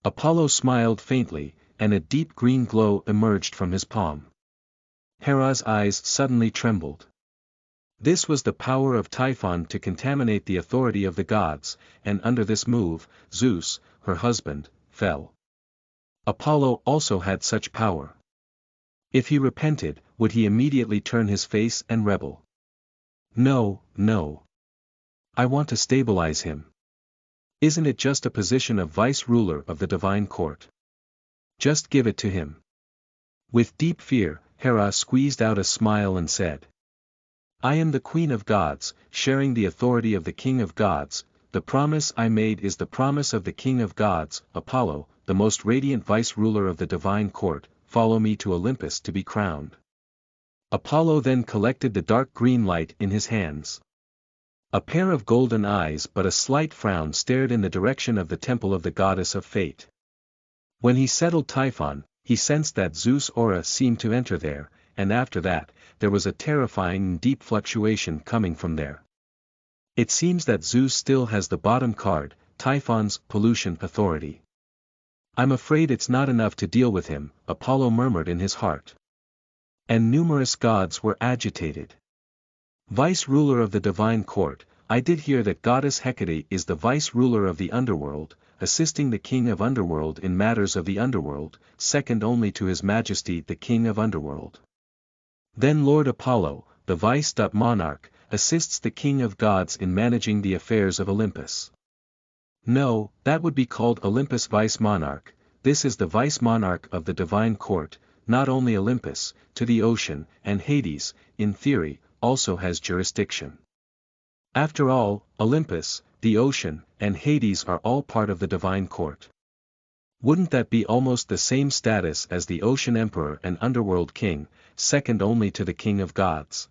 Apollo smiled faintly, and a deep green glow emerged from his palm. Hera's eyes suddenly trembled. This was the power of Typhon to contaminate the authority of the gods, and under this move, Zeus, her husband, fell. Apollo also had such power. If he repented, would he immediately turn his face and rebel? No, no. I want to stabilize him. Isn't it just a position of vice-ruler of the divine court? Just give it to him. With deep fear, Hera squeezed out a smile and said, I am the Queen of Gods, sharing the authority of the King of Gods. The promise I made is the promise of the King of Gods, Apollo, the most radiant vice-ruler of the divine court, follow me to Olympus to be crowned. Apollo then collected the dark green light in his hands. A pair of golden eyes but a slight frown stared in the direction of the temple of the goddess of fate. When he settled Typhon, he sensed that Zeus' aura seemed to enter there, and after that, there was a terrifying and deep fluctuation coming from there. It seems that Zeus still has the bottom card, Typhon's pollution authority. I'm afraid it's not enough to deal with him, Apollo murmured in his heart. And numerous gods were agitated. Vice-ruler of the divine court, I did hear that goddess Hecate is the vice-ruler of the underworld, assisting the king of underworld in matters of the underworld, second only to his majesty the king of underworld. Then Lord Apollo, the vice-monarch, assists the king of gods in managing the affairs of Olympus. No, that would be called Olympus vice-monarch. This is the vice-monarch of the divine court, not only Olympus, to the ocean, and Hades, in theory, also has jurisdiction. After all, Olympus, the ocean, and Hades are all part of the divine court. Wouldn't that be almost the same status as the ocean emperor and underworld king, second only to the king of gods?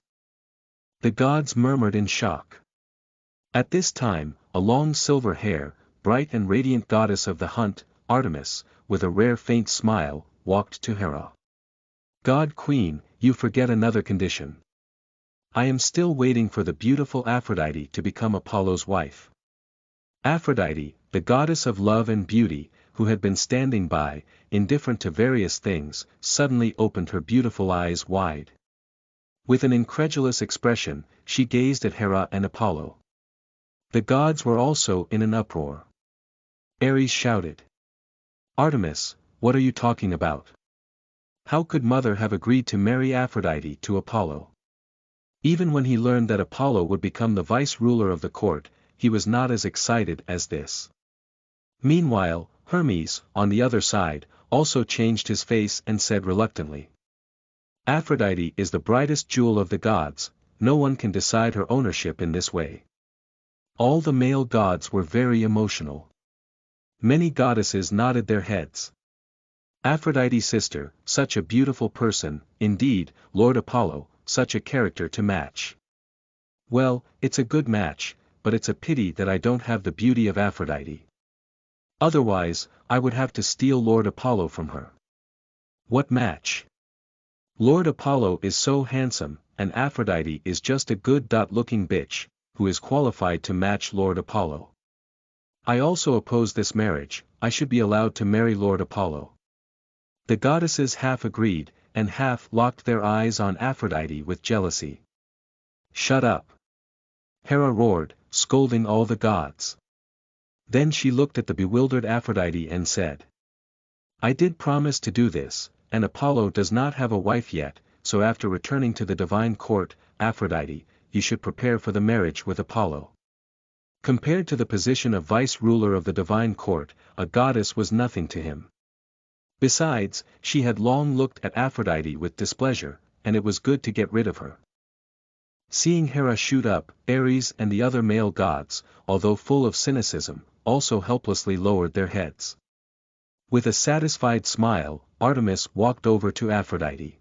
The gods murmured in shock. At this time, a long silver hair, bright and radiant goddess of the hunt, Artemis, with a rare faint smile, walked to Hera. God Queen, you forget another condition. I am still waiting for the beautiful Aphrodite to become Apollo's wife. Aphrodite, the goddess of love and beauty, who had been standing by, indifferent to various things, suddenly opened her beautiful eyes wide. With an incredulous expression, she gazed at Hera and Apollo. The gods were also in an uproar. Ares shouted. Artemis, what are you talking about? How could Mother have agreed to marry Aphrodite to Apollo? Even when he learned that Apollo would become the vice-ruler of the court, he was not as excited as this. Meanwhile, Hermes, on the other side, also changed his face and said reluctantly. Aphrodite is the brightest jewel of the gods, no one can decide her ownership in this way. All the male gods were very emotional. Many goddesses nodded their heads. Aphrodite's sister, such a beautiful person, indeed, Lord Apollo, such a character to match. Well, it's a good match, but it's a pity that I don't have the beauty of Aphrodite. Otherwise, I would have to steal Lord Apollo from her. What match? Lord Apollo is so handsome, and Aphrodite is just a good-looking bitch, who is qualified to match Lord Apollo. I also oppose this marriage, I should be allowed to marry Lord Apollo. The goddesses half agreed, and half locked their eyes on Aphrodite with jealousy. Shut up! Hera roared, scolding all the gods. Then she looked at the bewildered Aphrodite and said. I did promise to do this, and Apollo does not have a wife yet, so after returning to the divine court, Aphrodite, you should prepare for the marriage with Apollo. Compared to the position of vice-ruler of the divine court, a goddess was nothing to him. Besides, she had long looked at Aphrodite with displeasure, and it was good to get rid of her. Seeing Hera shoot up, Ares and the other male gods, although full of cynicism, also helplessly lowered their heads. With a satisfied smile, Artemis walked over to Aphrodite.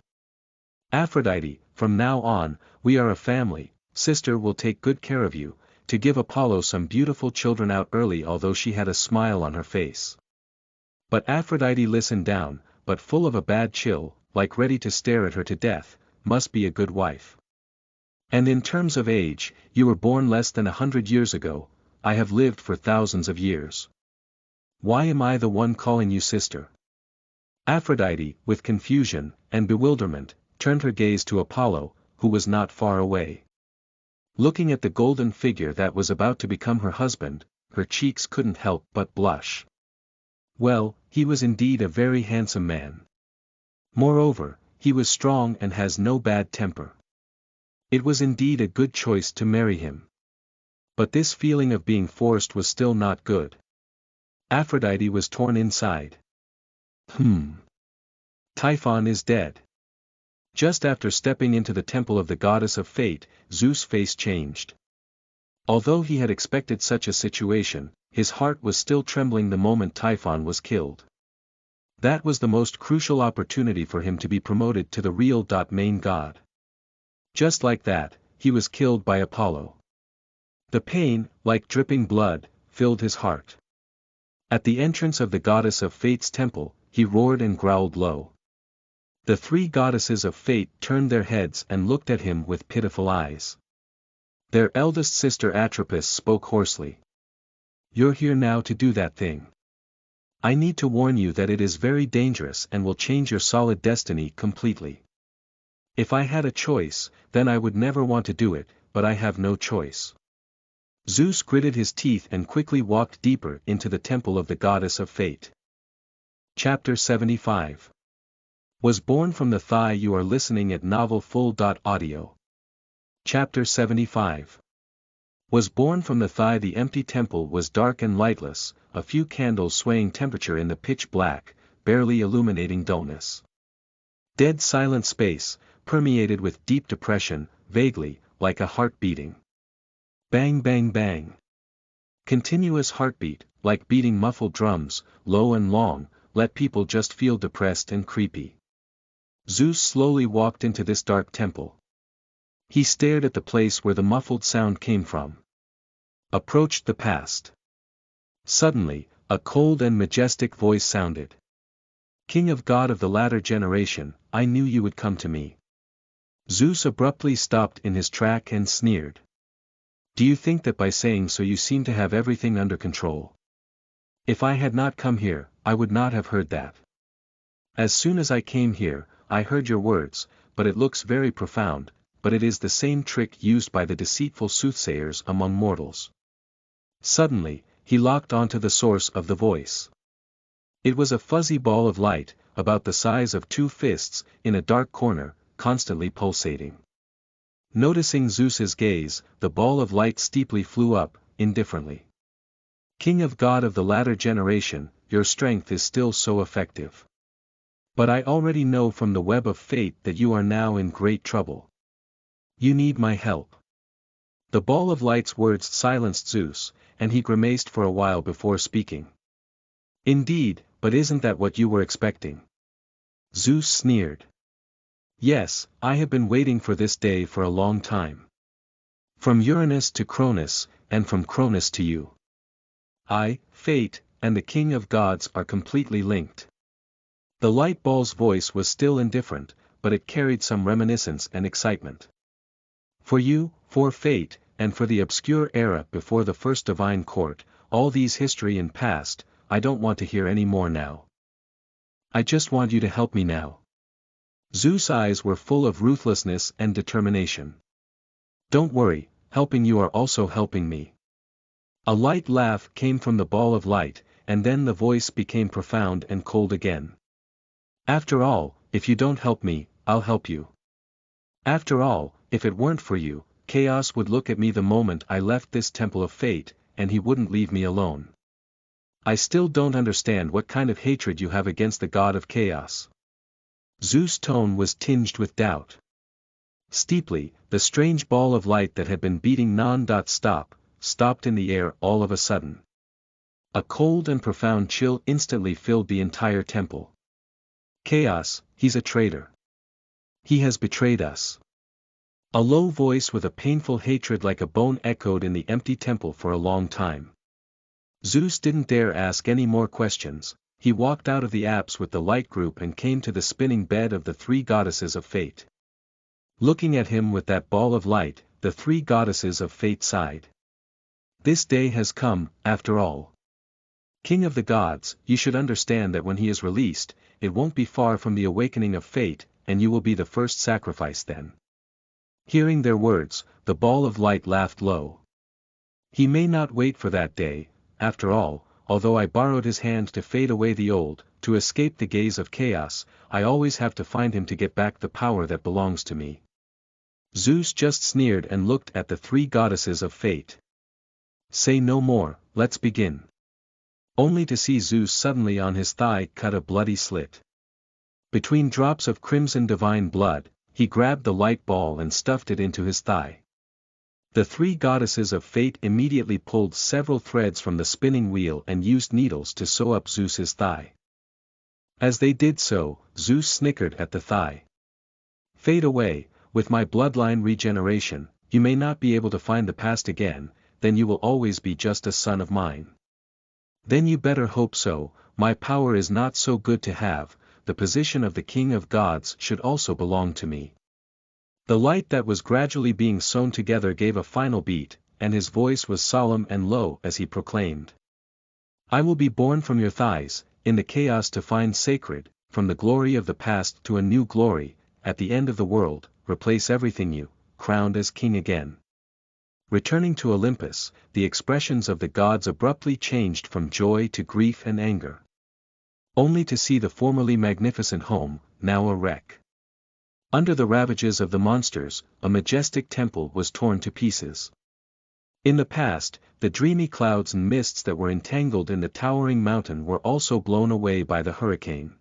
Aphrodite, from now on, we are a family, sister will take good care of you, to give Apollo some beautiful children out early, although she had a smile on her face. But Aphrodite listened down, but full of a bad chill, like ready to stare at her to death, must be a good wife. And in terms of age, you were born less than 100 years ago, I have lived for thousands of years. Why am I the one calling you sister? Aphrodite, with confusion and bewilderment, turned her gaze to Apollo, who was not far away. Looking at the golden figure that was about to become her husband, her cheeks couldn't help but blush. Well, he was indeed a very handsome man. Moreover, he was strong and has no bad temper. It was indeed a good choice to marry him. But this feeling of being forced was still not good. Aphrodite was torn inside. Typhon is dead. Just after stepping into the temple of the goddess of fate, Zeus' face changed. Although he had expected such a situation, his heart was still trembling the moment Typhon was killed. That was the most crucial opportunity for him to be promoted to the real main god. Just like that, he was killed by Apollo. The pain, like dripping blood, filled his heart. At the entrance of the goddess of fate's temple, he roared and growled low. The three goddesses of fate turned their heads and looked at him with pitiful eyes. Their eldest sister Atropos spoke hoarsely. You're here now to do that thing. I need to warn you that it is very dangerous and will change your solid destiny completely. If I had a choice, then I would never want to do it, but I have no choice. Zeus gritted his teeth and quickly walked deeper into the temple of the goddess of fate. Chapter 75 Was born from the thigh. You are listening at novelfull.audio. Chapter 75 Was born from the thigh. The empty temple was dark and lightless, a few candles swaying temperature in the pitch black, barely illuminating dullness. Dead silent space, permeated with deep depression, vaguely, like a heart beating. Bang bang bang. Continuous heartbeat, like beating muffled drums, low and long, let people just feel depressed and creepy. Zeus slowly walked into this dark temple. He stared at the place where the muffled sound came from. Approached the past. Suddenly, a cold and majestic voice sounded. King of God of the latter generation, I knew you would come to me. Zeus abruptly stopped in his track and sneered. Do you think that by saying so you seem to have everything under control? If I had not come here, I would not have heard that. As soon as I came here, I heard your words, but it looks very profound, but it is the same trick used by the deceitful soothsayers among mortals. Suddenly, he locked onto the source of the voice. It was a fuzzy ball of light, about the size of 2 fists, in a dark corner, constantly pulsating. Noticing Zeus's gaze, the ball of light steeply flew up, indifferently. King of God of the latter generation, your strength is still so effective. But I already know from the web of fate that you are now in great trouble. You need my help. The ball of light's words silenced Zeus, and he grimaced for a while before speaking. Indeed, but isn't that what you were expecting? Zeus sneered. Yes, I have been waiting for this day for a long time. From Uranus to Cronus, and from Cronus to you. I, fate, and the king of gods are completely linked. The light ball's voice was still indifferent, but it carried some reminiscence and excitement. For you, for fate, and for the obscure era before the first divine court, all these history and past, I don't want to hear any more now. I just want you to help me now. Zeus' eyes were full of ruthlessness and determination. Don't worry, helping you are also helping me. A light laugh came from the ball of light, and then the voice became profound and cold again. After all, if you don't help me, I'll help you. After all, if it weren't for you, Chaos would look at me the moment I left this temple of fate, and he wouldn't leave me alone. I still don't understand what kind of hatred you have against the god of chaos. Zeus' tone was tinged with doubt. Steeply, the strange ball of light that had been beating non-stop, stopped in the air all of a sudden. A cold and profound chill instantly filled the entire temple. Chaos, he's a traitor. He has betrayed us. A low voice with a painful hatred like a bone echoed in the empty temple for a long time. Zeus didn't dare ask any more questions. He walked out of the apse with the light group and came to the spinning bed of the 3 goddesses of fate. Looking at him with that ball of light, the 3 goddesses of fate sighed. This day has come, after all. King of the gods, you should understand that when he is released, it won't be far from the awakening of fate, and you will be the first sacrifice then. Hearing their words, the ball of light laughed low. He may not wait for that day, after all, although I borrowed his hand to fade away the old, to escape the gaze of chaos, I always have to find him to get back the power that belongs to me. Zeus just sneered and looked at the 3 goddesses of fate. Say no more, let's begin. Only to see Zeus suddenly on his thigh cut a bloody slit. Between drops of crimson divine blood, he grabbed the light ball and stuffed it into his thigh. The 3 goddesses of fate immediately pulled several threads from the spinning wheel and used needles to sew up Zeus's thigh. As they did so, Zeus snickered at the thigh. Fade away, with my bloodline regeneration, you may not be able to find the past again, then you will always be just a son of mine. Then you better hope so, my power is not so good to have, the position of the king of gods should also belong to me. The light that was gradually being sewn together gave a final beat, and his voice was solemn and low as he proclaimed. I will be born from your thighs, in the chaos to find sacred, from the glory of the past to a new glory, at the end of the world, replace everything you, crowned as king again. Returning to Olympus, the expressions of the gods abruptly changed from joy to grief and anger. Only to see the formerly magnificent home, now a wreck. Under the ravages of the monsters, a majestic temple was torn to pieces. In the past, the dreamy clouds and mists that were entangled in the towering mountain were also blown away by the hurricane.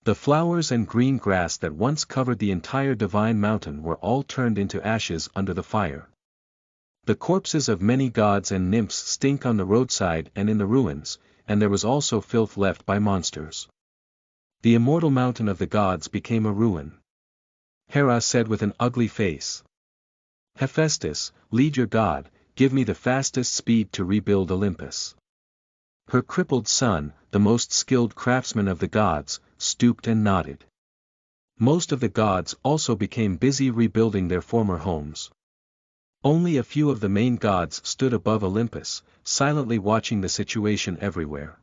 The flowers and green grass that once covered the entire divine mountain were all turned into ashes under the fire. The corpses of many gods and nymphs stink on the roadside and in the ruins, and there was also filth left by monsters. The immortal mountain of the gods became a ruin. Hera said with an ugly face. Hephaestus, lead your god, give me the fastest speed to rebuild Olympus. Her crippled son, the most skilled craftsman of the gods, stooped and nodded. Most of the gods also became busy rebuilding their former homes. Only a few of the main gods stood above Olympus, silently watching the situation everywhere.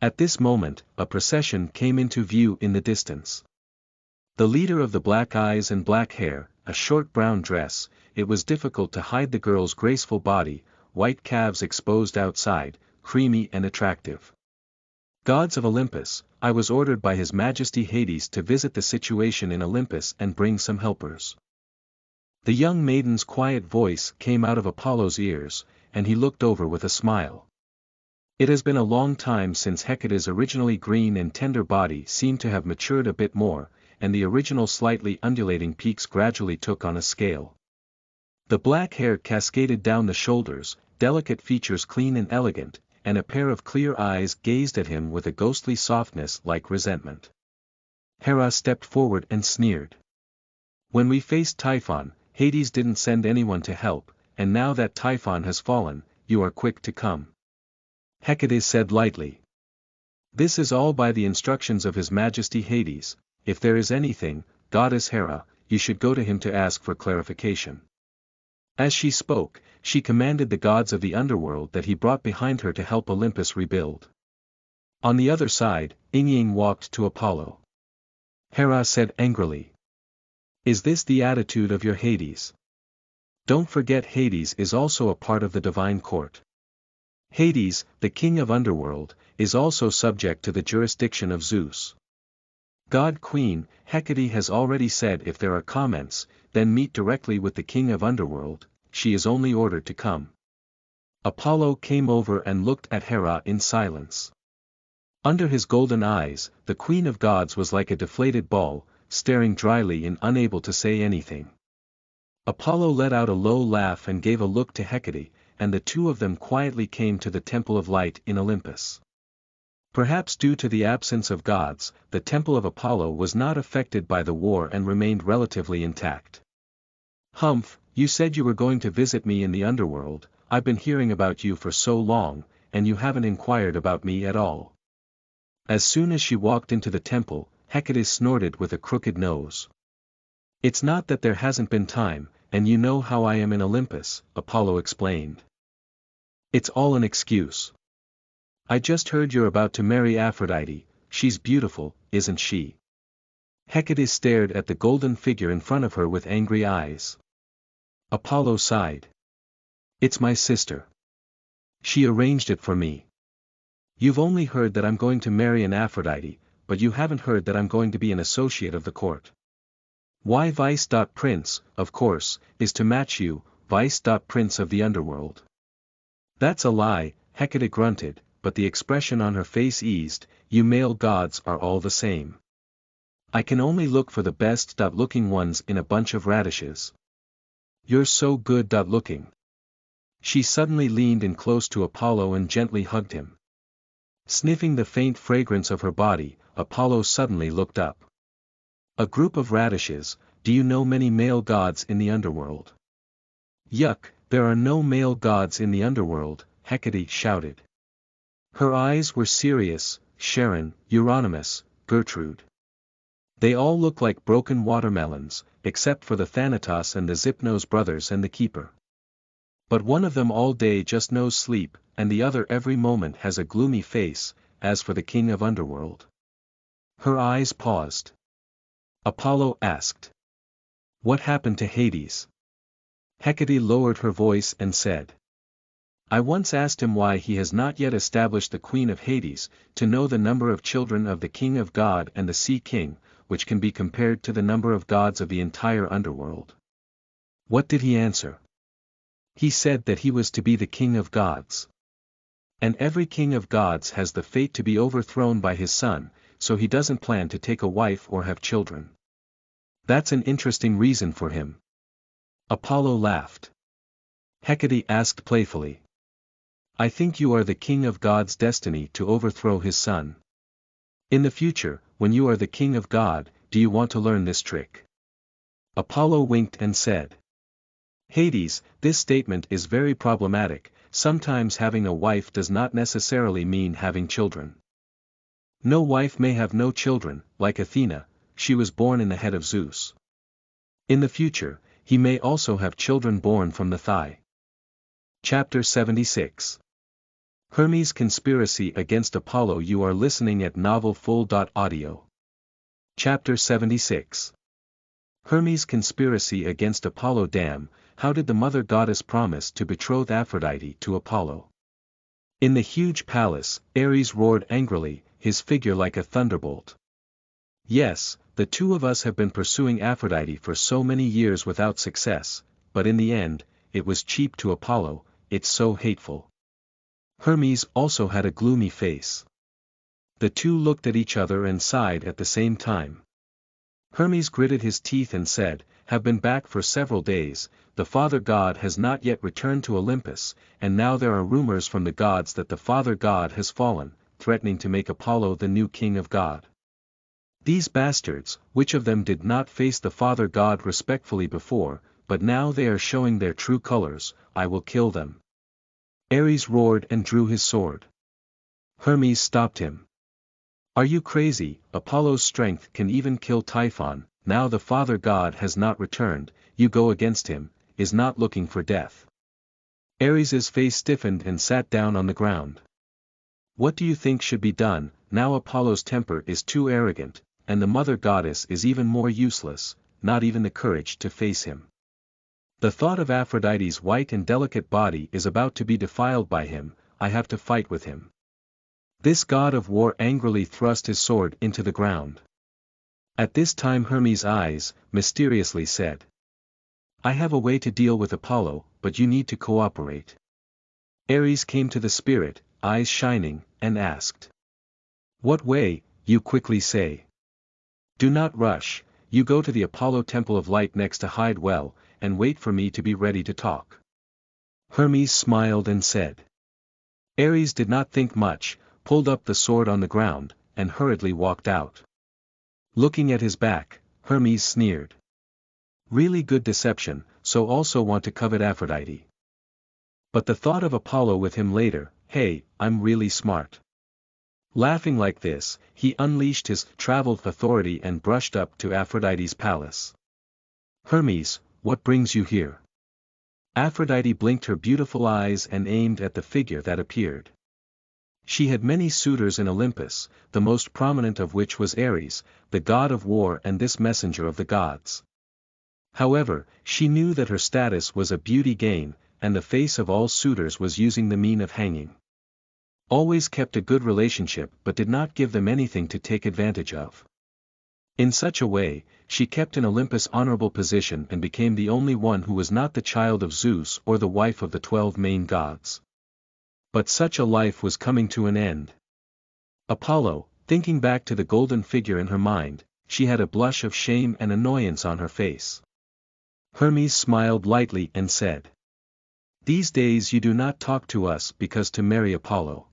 At this moment, a procession came into view in the distance. The leader of the black eyes and black hair, a short brown dress, it was difficult to hide the girl's graceful body, white calves exposed outside, creamy and attractive. Gods of Olympus, I was ordered by His Majesty Hades to visit the situation in Olympus and bring some helpers. The young maiden's quiet voice came out of Apollo's ears, and he looked over with a smile. It has been a long time since Hecate's originally green and tender body seemed to have matured a bit more, and the original slightly undulating peaks gradually took on a scale. The black hair cascaded down the shoulders, delicate features clean and elegant, and a pair of clear eyes gazed at him with a ghostly softness like resentment. Hera stepped forward and sneered. When we faced Typhon, Hades didn't send anyone to help, and now that Typhon has fallen, you are quick to come. Hecate said lightly. This is all by the instructions of His Majesty Hades. If there is anything, Goddess Hera, you should go to him to ask for clarification. As she spoke, she commanded the gods of the underworld that he brought behind her to help Olympus rebuild. On the other side, Yin walked to Apollo. Hera said angrily. Is this the attitude of your Hades? Don't forget Hades is also a part of the divine court. Hades, the king of underworld, is also subject to the jurisdiction of Zeus. God Queen, Hecate has already said if there are comments, then meet directly with the king of underworld, she is only ordered to come. Apollo came over and looked at Hera in silence. Under his golden eyes, the queen of gods was like a deflated ball, staring dryly and unable to say anything. Apollo let out a low laugh and gave a look to Hecate, and the two of them quietly came to the Temple of Light in Olympus. Perhaps due to the absence of gods, the Temple of Apollo was not affected by the war and remained relatively intact. Humph, you said you were going to visit me in the underworld. I've been hearing about you for so long, and you haven't inquired about me at all. As soon as she walked into the temple, Hecate snorted with a crooked nose. It's not that there hasn't been time, and you know how I am in Olympus, Apollo explained. It's all an excuse. I just heard you're about to marry Aphrodite. She's beautiful, isn't she? Hecate stared at the golden figure in front of her with angry eyes. Apollo sighed. It's my sister. She arranged it for me. You've only heard that I'm going to marry an Aphrodite, but you haven't heard that I'm going to be an associate of the court. Why Vice.Prince, of course, is to match you, Vice.Prince of the underworld. That's a lie, Hecate grunted, but the expression on her face eased. You male gods are all the same. I can only look for the best-looking ones in a bunch of radishes. You're so good-looking. She suddenly leaned in close to Apollo and gently hugged him. Sniffing the faint fragrance of her body, Apollo suddenly looked up. A group of radishes, do you know many male gods in the underworld? Yuck, there are no male gods in the underworld, Hecate shouted. Her eyes were serious. Charon, Euronymous, Gertrude. They all look like broken watermelons, except for the Thanatos and the Hypnos brothers and the keeper. But one of them all day just knows sleep, and the other every moment has a gloomy face. As for the king of underworld. Her eyes paused. Apollo asked. What happened to Hades? Hecate lowered her voice and said. I once asked him why he has not yet established the queen of Hades, to know the number of children of the king of God and the sea king, which can be compared to the number of gods of the entire underworld. What did he answer? He said that he was to be the king of gods. And every king of gods has the fate to be overthrown by his son, so he doesn't plan to take a wife or have children. That's an interesting reason for him. Apollo laughed. Hecate asked playfully. I think you are the king of God's destiny to overthrow his son. In the future, when you are the king of God, do you want to learn this trick? Apollo winked and said. Hades, this statement is very problematic. Sometimes having a wife does not necessarily mean having children. No wife may have no children, like Athena, she was born in the head of Zeus. In the future, he may also have children born from the thigh. Chapter 76. Hermes' Conspiracy Against Apollo. You are listening at novelfull.audio. Chapter 76. Hermes' conspiracy against Apollo. Damn, how did the mother goddess promise to betroth Aphrodite to Apollo? In the huge palace, Ares roared angrily, his figure like a thunderbolt. Yes, the two of us have been pursuing Aphrodite for so many years without success, but in the end, it was cheap to Apollo, it's so hateful. Hermes also had a gloomy face. The two looked at each other and sighed at the same time. Hermes gritted his teeth and said, "Have been back for several days, the father god has not yet returned to Olympus, and now there are rumors from the gods that the father god has fallen, threatening to make Apollo the new king of God. These bastards, which of them did not face the father god respectfully before, but now they are showing their true colors, I will kill them." Ares roared and drew his sword. Hermes stopped him. "Are you crazy? Apollo's strength can even kill Typhon. Now the father god has not returned, you go against him, is not looking for death." Ares's face stiffened and sat down on the ground. "What do you think should be done? Now Apollo's temper is too arrogant, and the mother goddess is even more useless, not even the courage to face him. The thought of Aphrodite's white and delicate body is about to be defiled by him, I have to fight with him." This god of war angrily thrust his sword into the ground. At this time Hermes' eyes, mysteriously said, "I have a way to deal with Apollo, but you need to cooperate." Ares came to the spirit, eyes shining, and asked, "What way, you quickly say? Do not rush, you go to the Apollo Temple of Light next to Hide Well, and wait for me to be ready to talk." Hermes smiled and said. Ares did not think much, pulled up the sword on the ground, and hurriedly walked out. Looking at his back, Hermes sneered. "Really good deception, so also want to covet Aphrodite. But the thought of Apollo with him later, hey, I'm really smart." Laughing like this, he unleashed his traveled authority and brushed up to Aphrodite's palace. "Hermes, what brings you here?" Aphrodite blinked her beautiful eyes and aimed at the figure that appeared. She had many suitors in Olympus, the most prominent of which was Ares, the god of war and this messenger of the gods. However, she knew that her status was a beauty gain, and the face of all suitors was using the mean of hanging. Always kept a good relationship but did not give them anything to take advantage of. In such a way, she kept in Olympus' honorable position and became the only one who was not the child of Zeus or the wife of the 12 main gods. But such a life was coming to an end. Apollo, thinking back to the golden figure in her mind, she had a blush of shame and annoyance on her face. Hermes smiled lightly and said, "These days you do not talk to us because to marry Apollo.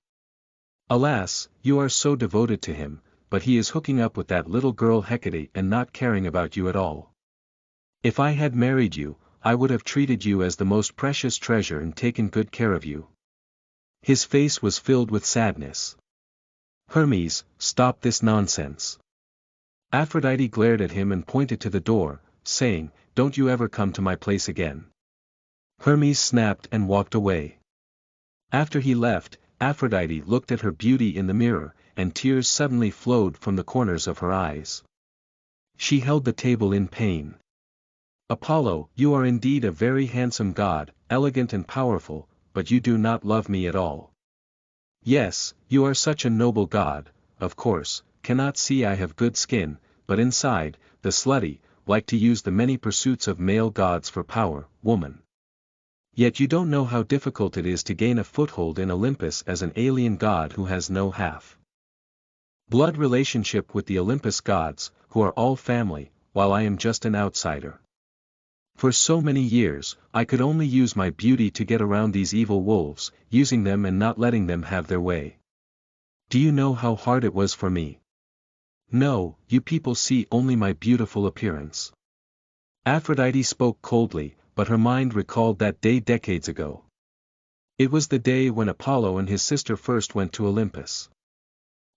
Alas, you are so devoted to him, but he is hooking up with that little girl Hecate and not caring about you at all. If I had married you, I would have treated you as the most precious treasure and taken good care of you." His face was filled with sadness. "Hermes, stop this nonsense." Aphrodite glared at him and pointed to the door, saying, "Don't you ever come to my place again." Hermes snapped and walked away. After he left, Aphrodite looked at her beauty in the mirror, and tears suddenly flowed from the corners of her eyes. She held the table in pain. "Apollo, you are indeed a very handsome god, elegant and powerful, but you do not love me at all. Yes, you are such a noble god, of course, cannot see I have good skin, but inside, the slutty, like to use the many pursuits of male gods for power, woman. Yet you don't know how difficult it is to gain a foothold in Olympus as an alien god who has no half-blood relationship with the Olympus gods, who are all family, while I am just an outsider. For so many years, I could only use my beauty to get around these evil wolves, using them and not letting them have their way. Do you know how hard it was for me? No, you people see only my beautiful appearance." Aphrodite spoke coldly, but her mind recalled that day decades ago. It was the day when Apollo and his sister first went to Olympus.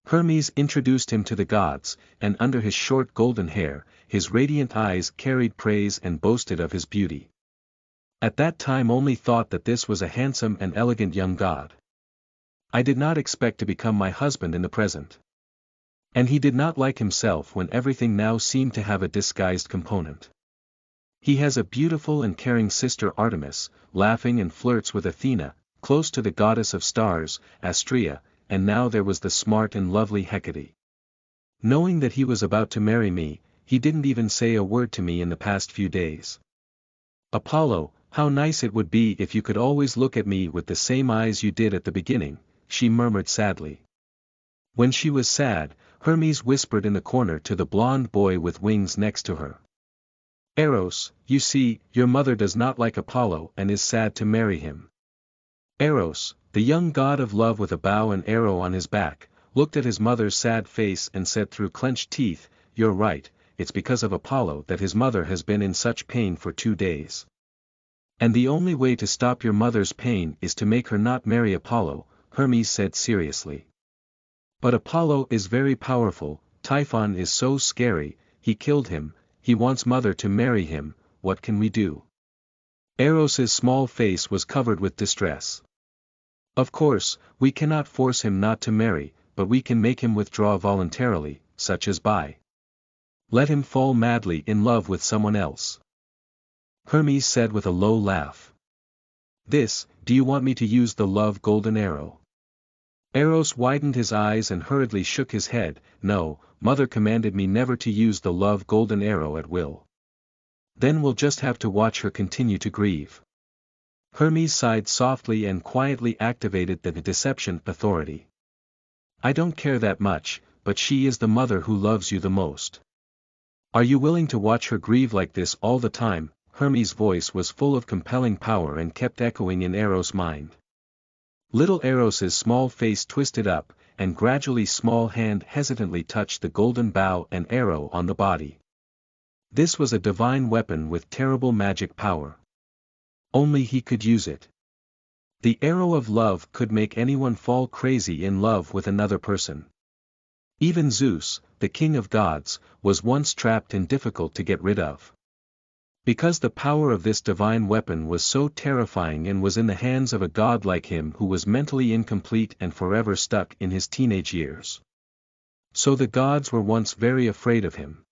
Hermes introduced him to the gods, and under his short golden hair, his radiant eyes carried praise and boasted of his beauty. At that time only thought that this was a handsome and elegant young god. I did not expect to become my husband in the present. And he did not like himself when everything now seemed to have a disguised component. He has a beautiful and caring sister Artemis, laughing and flirts with Athena, close to the goddess of stars, Astrea, and now there was the smart and lovely Hecate. Knowing that he was about to marry me, he didn't even say a word to me in the past few days. Apollo, how nice it would be if you could always look at me with the same eyes you did at the beginning, she murmured sadly. When she was sad, Hermes whispered in the corner to the blonde boy with wings next to her. Eros, you see, your mother does not like Apollo and is sad to marry him. Eros, the young god of love with a bow and arrow on his back, looked at his mother's sad face and said through clenched teeth, "You're right, it's because of Apollo that his mother has been in such pain for 2 days. And the only way to stop your mother's pain is to make her not marry Apollo," Hermes said seriously. "But Apollo is very powerful, Typhon is so scary, he killed him, he wants mother to marry him, what can we do?" Eros's small face was covered with distress. "Of course, we cannot force him not to marry, but we can make him withdraw voluntarily, such as by let him fall madly in love with someone else," Hermes said with a low laugh. Do you want me to use the love golden arrow?" Eros widened his eyes and hurriedly shook his head. "No, mother commanded me never to use the love golden arrow at will." "Then we'll just have to watch her continue to grieve." Hermes sighed softly and quietly activated the deception authority. "I don't care that much, but she is the mother who loves you the most. Are you willing to watch her grieve like this all the time?" Hermes' voice was full of compelling power and kept echoing in Eros' mind. Little Eros's small face twisted up, and gradually small hand hesitantly touched the golden bow and arrow on the body. This was a divine weapon with terrible magic power. Only he could use it. The arrow of love could make anyone fall crazy in love with another person. Even Zeus, the king of gods, was once trapped and difficult to get rid of. Because the power of this divine weapon was so terrifying and was in the hands of a god like him who was mentally incomplete and forever stuck in his teenage years. So the gods were once very afraid of him.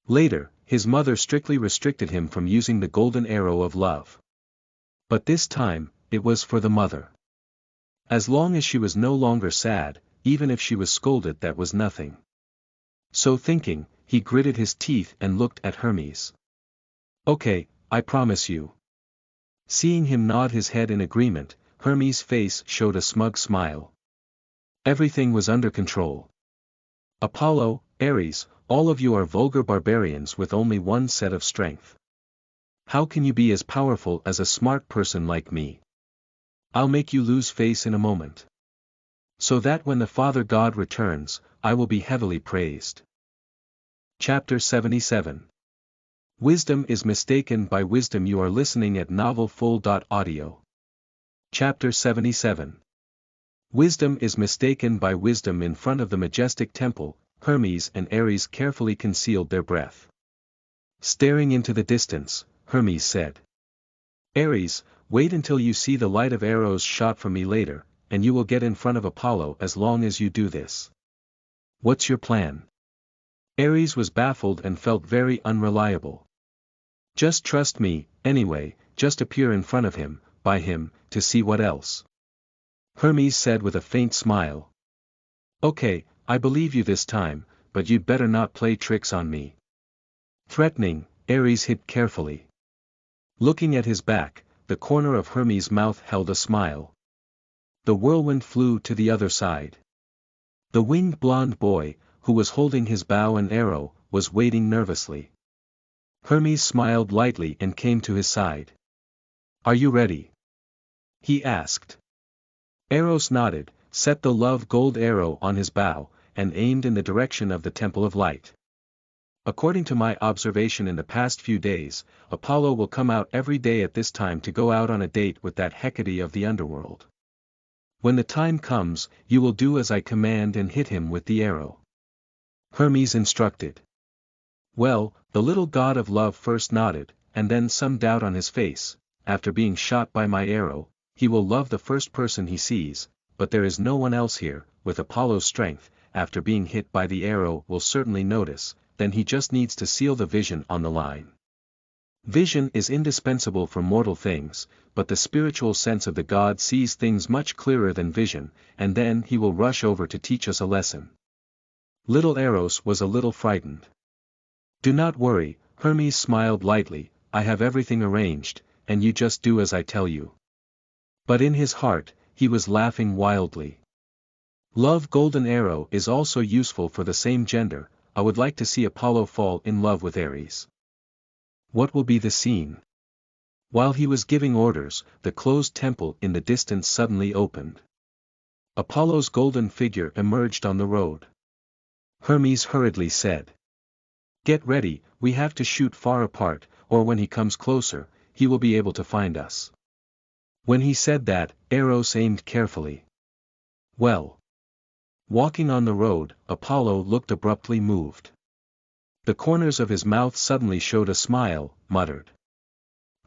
Later, his mother strictly restricted him from using the golden arrow of love. But this time, it was for the mother. As long as she was no longer sad, even if she was scolded, that was nothing. So thinking, he gritted his teeth and looked at Hermes. "Okay, I promise you." Seeing him nod his head in agreement, Hermes' face showed a smug smile. Everything was under control. "Apollo, Ares, all of you are vulgar barbarians with only one set of strength. How can you be as powerful as a smart person like me? I'll make you lose face in a moment. So that when the Father God returns, I will be heavily praised." Chapter 77. Wisdom is mistaken by wisdom. You are listening at novelfull.audio. Chapter 77. Wisdom is mistaken by wisdom. In front of the majestic temple, Hermes and Ares carefully concealed their breath. Staring into the distance, Hermes said, "Ares, wait until you see the light of arrows shot from me later, and you will get in front of Apollo as long as you do this. What's your plan?" Ares was baffled and felt very unreliable. "Just trust me, anyway, just appear in front of him, by him, to see what else," Hermes said with a faint smile. "Okay, I believe you this time, but you'd better not play tricks on me." Threatening, Ares hid carefully. Looking at his back, the corner of Hermes' mouth held a smile. The whirlwind flew to the other side. The winged blonde boy, who was holding his bow and arrow, was waiting nervously. Hermes smiled lightly and came to his side. "Are you ready?" he asked. Eros nodded, set the love gold arrow on his bow, and aimed in the direction of the Temple of Light. "According to my observation in the past few days, Apollo will come out every day at this time to go out on a date with that Hecate of the underworld. When the time comes, you will do as I command and hit him with the arrow," Hermes instructed. Well, the little god of love first nodded, and then some doubt on his face. After being shot by my arrow, he will love the first person he sees, but there is no one else here, with Apollo's strength, after being hit by the arrow will certainly notice, then he just needs to seal the vision on the line. Vision is indispensable for mortal things, but the spiritual sense of the god sees things much clearer than vision, and then he will rush over to teach us a lesson. Little Eros was a little frightened. Do not worry, Hermes smiled lightly, I have everything arranged, and you just do as I tell you. But in his heart, he was laughing wildly. Love golden arrow is also useful for the same gender, I would like to see Apollo fall in love with Ares. What will be the scene? While he was giving orders, the closed temple in the distance suddenly opened. Apollo's golden figure emerged on the road. Hermes hurriedly said, "Get ready, we have to shoot far apart, or when he comes closer, he will be able to find us." When he said that, Eros aimed carefully. Well. Walking on the road, Apollo looked abruptly moved. The corners of his mouth suddenly showed a smile, muttered.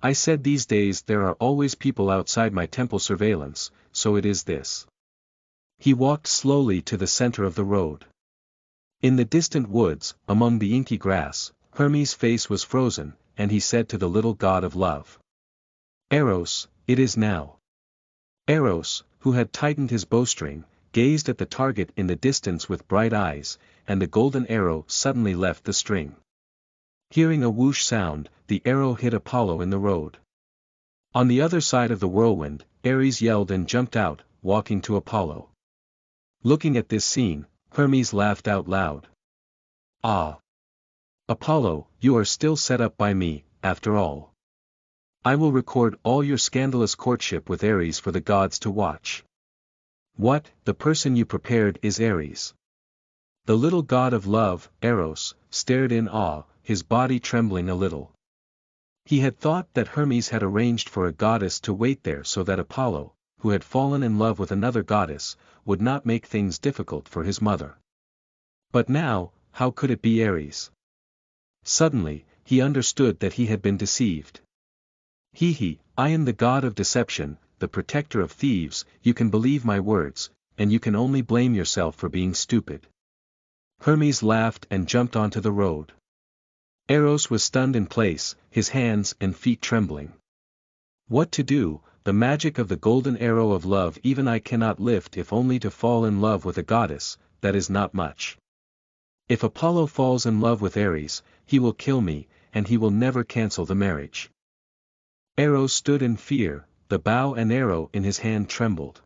I said these days there are always people outside my temple surveillance, so it is this. He walked slowly to the center of the road. In the distant woods, among the inky grass, Hermes' face was frozen, and he said to the little god of love. Eros, it is now. Eros, who had tightened his bowstring, gazed at the target in the distance with bright eyes, and the golden arrow suddenly left the string. Hearing a whoosh sound, the arrow hit Apollo in the road. On the other side of the whirlwind, Ares yelled and jumped out, walking to Apollo. Looking at this scene, Hermes laughed out loud. Ah! Apollo, you are still set up by me, after all. I will record all your scandalous courtship with Ares for the gods to watch. What, the person you prepared is Ares? The little god of love, Eros, stared in awe, his body trembling a little. He had thought that Hermes had arranged for a goddess to wait there so that Apollo, who had fallen in love with another goddess, would not make things difficult for his mother. But now, how could it be Ares? Suddenly, he understood that he had been deceived. I am the god of deception, the protector of thieves, you can believe my words, and you can only blame yourself for being stupid. Hermes laughed and jumped onto the road. Eros was stunned in place, his hands and feet trembling. What to do? The magic of the golden arrow of love even I cannot lift if only to fall in love with a goddess, that is not much. If Apollo falls in love with Ares, he will kill me, and he will never cancel the marriage. Eros stood in fear, the bow and arrow in his hand trembled.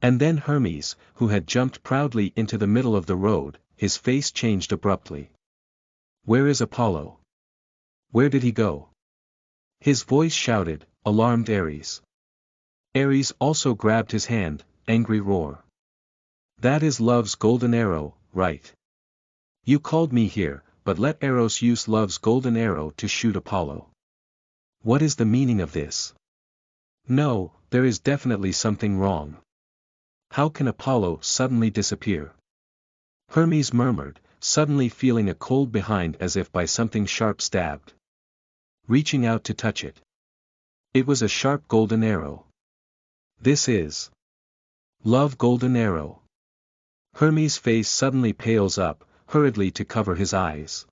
And then Hermes, who had jumped proudly into the middle of the road, his face changed abruptly. Where is Apollo? Where did he go? His voice shouted, alarmed Ares. Ares also grabbed his hand, angry roar. That is love's golden arrow, right? You called me here, but let Eros use love's golden arrow to shoot Apollo. What is the meaning of this? No, there is definitely something wrong. How can Apollo suddenly disappear? Hermes murmured, suddenly feeling a cold behind as if by something sharp stabbed. Reaching out to touch it. It was a sharp golden arrow. This is love golden arrow. Hermes' face suddenly pales up, hurriedly to cover his eyes.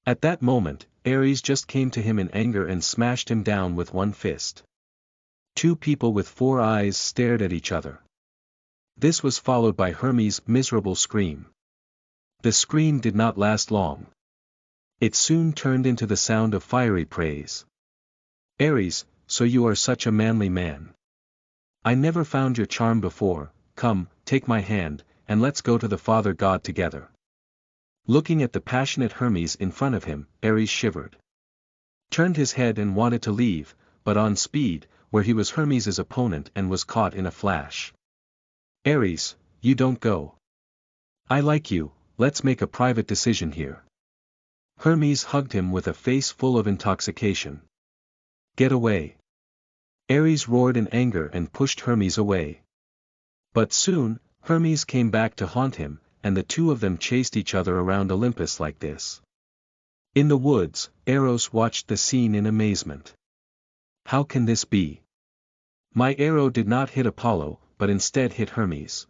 At that moment, Ares just came to him in anger and smashed him down with one fist. Two people with four eyes stared at each other. This was followed by Hermes' miserable scream. The scream did not last long. It soon turned into the sound of fiery praise. Ares, so you are such a manly man. I never found your charm before, come, take my hand, and let's go to the Father God together. Looking at the passionate Hermes in front of him, Ares shivered. Turned his head and wanted to leave, but on speed, where he was Hermes' opponent and was caught in a flash. Ares, you don't go. I like you, let's make a private decision here. Hermes hugged him with a face full of intoxication. Get away. Ares roared in anger and pushed Hermes away. But soon, Hermes came back to haunt him, and the two of them chased each other around Olympus like this. In the woods, Eros watched the scene in amazement. How can this be? My arrow did not hit Apollo, but instead hit Hermes.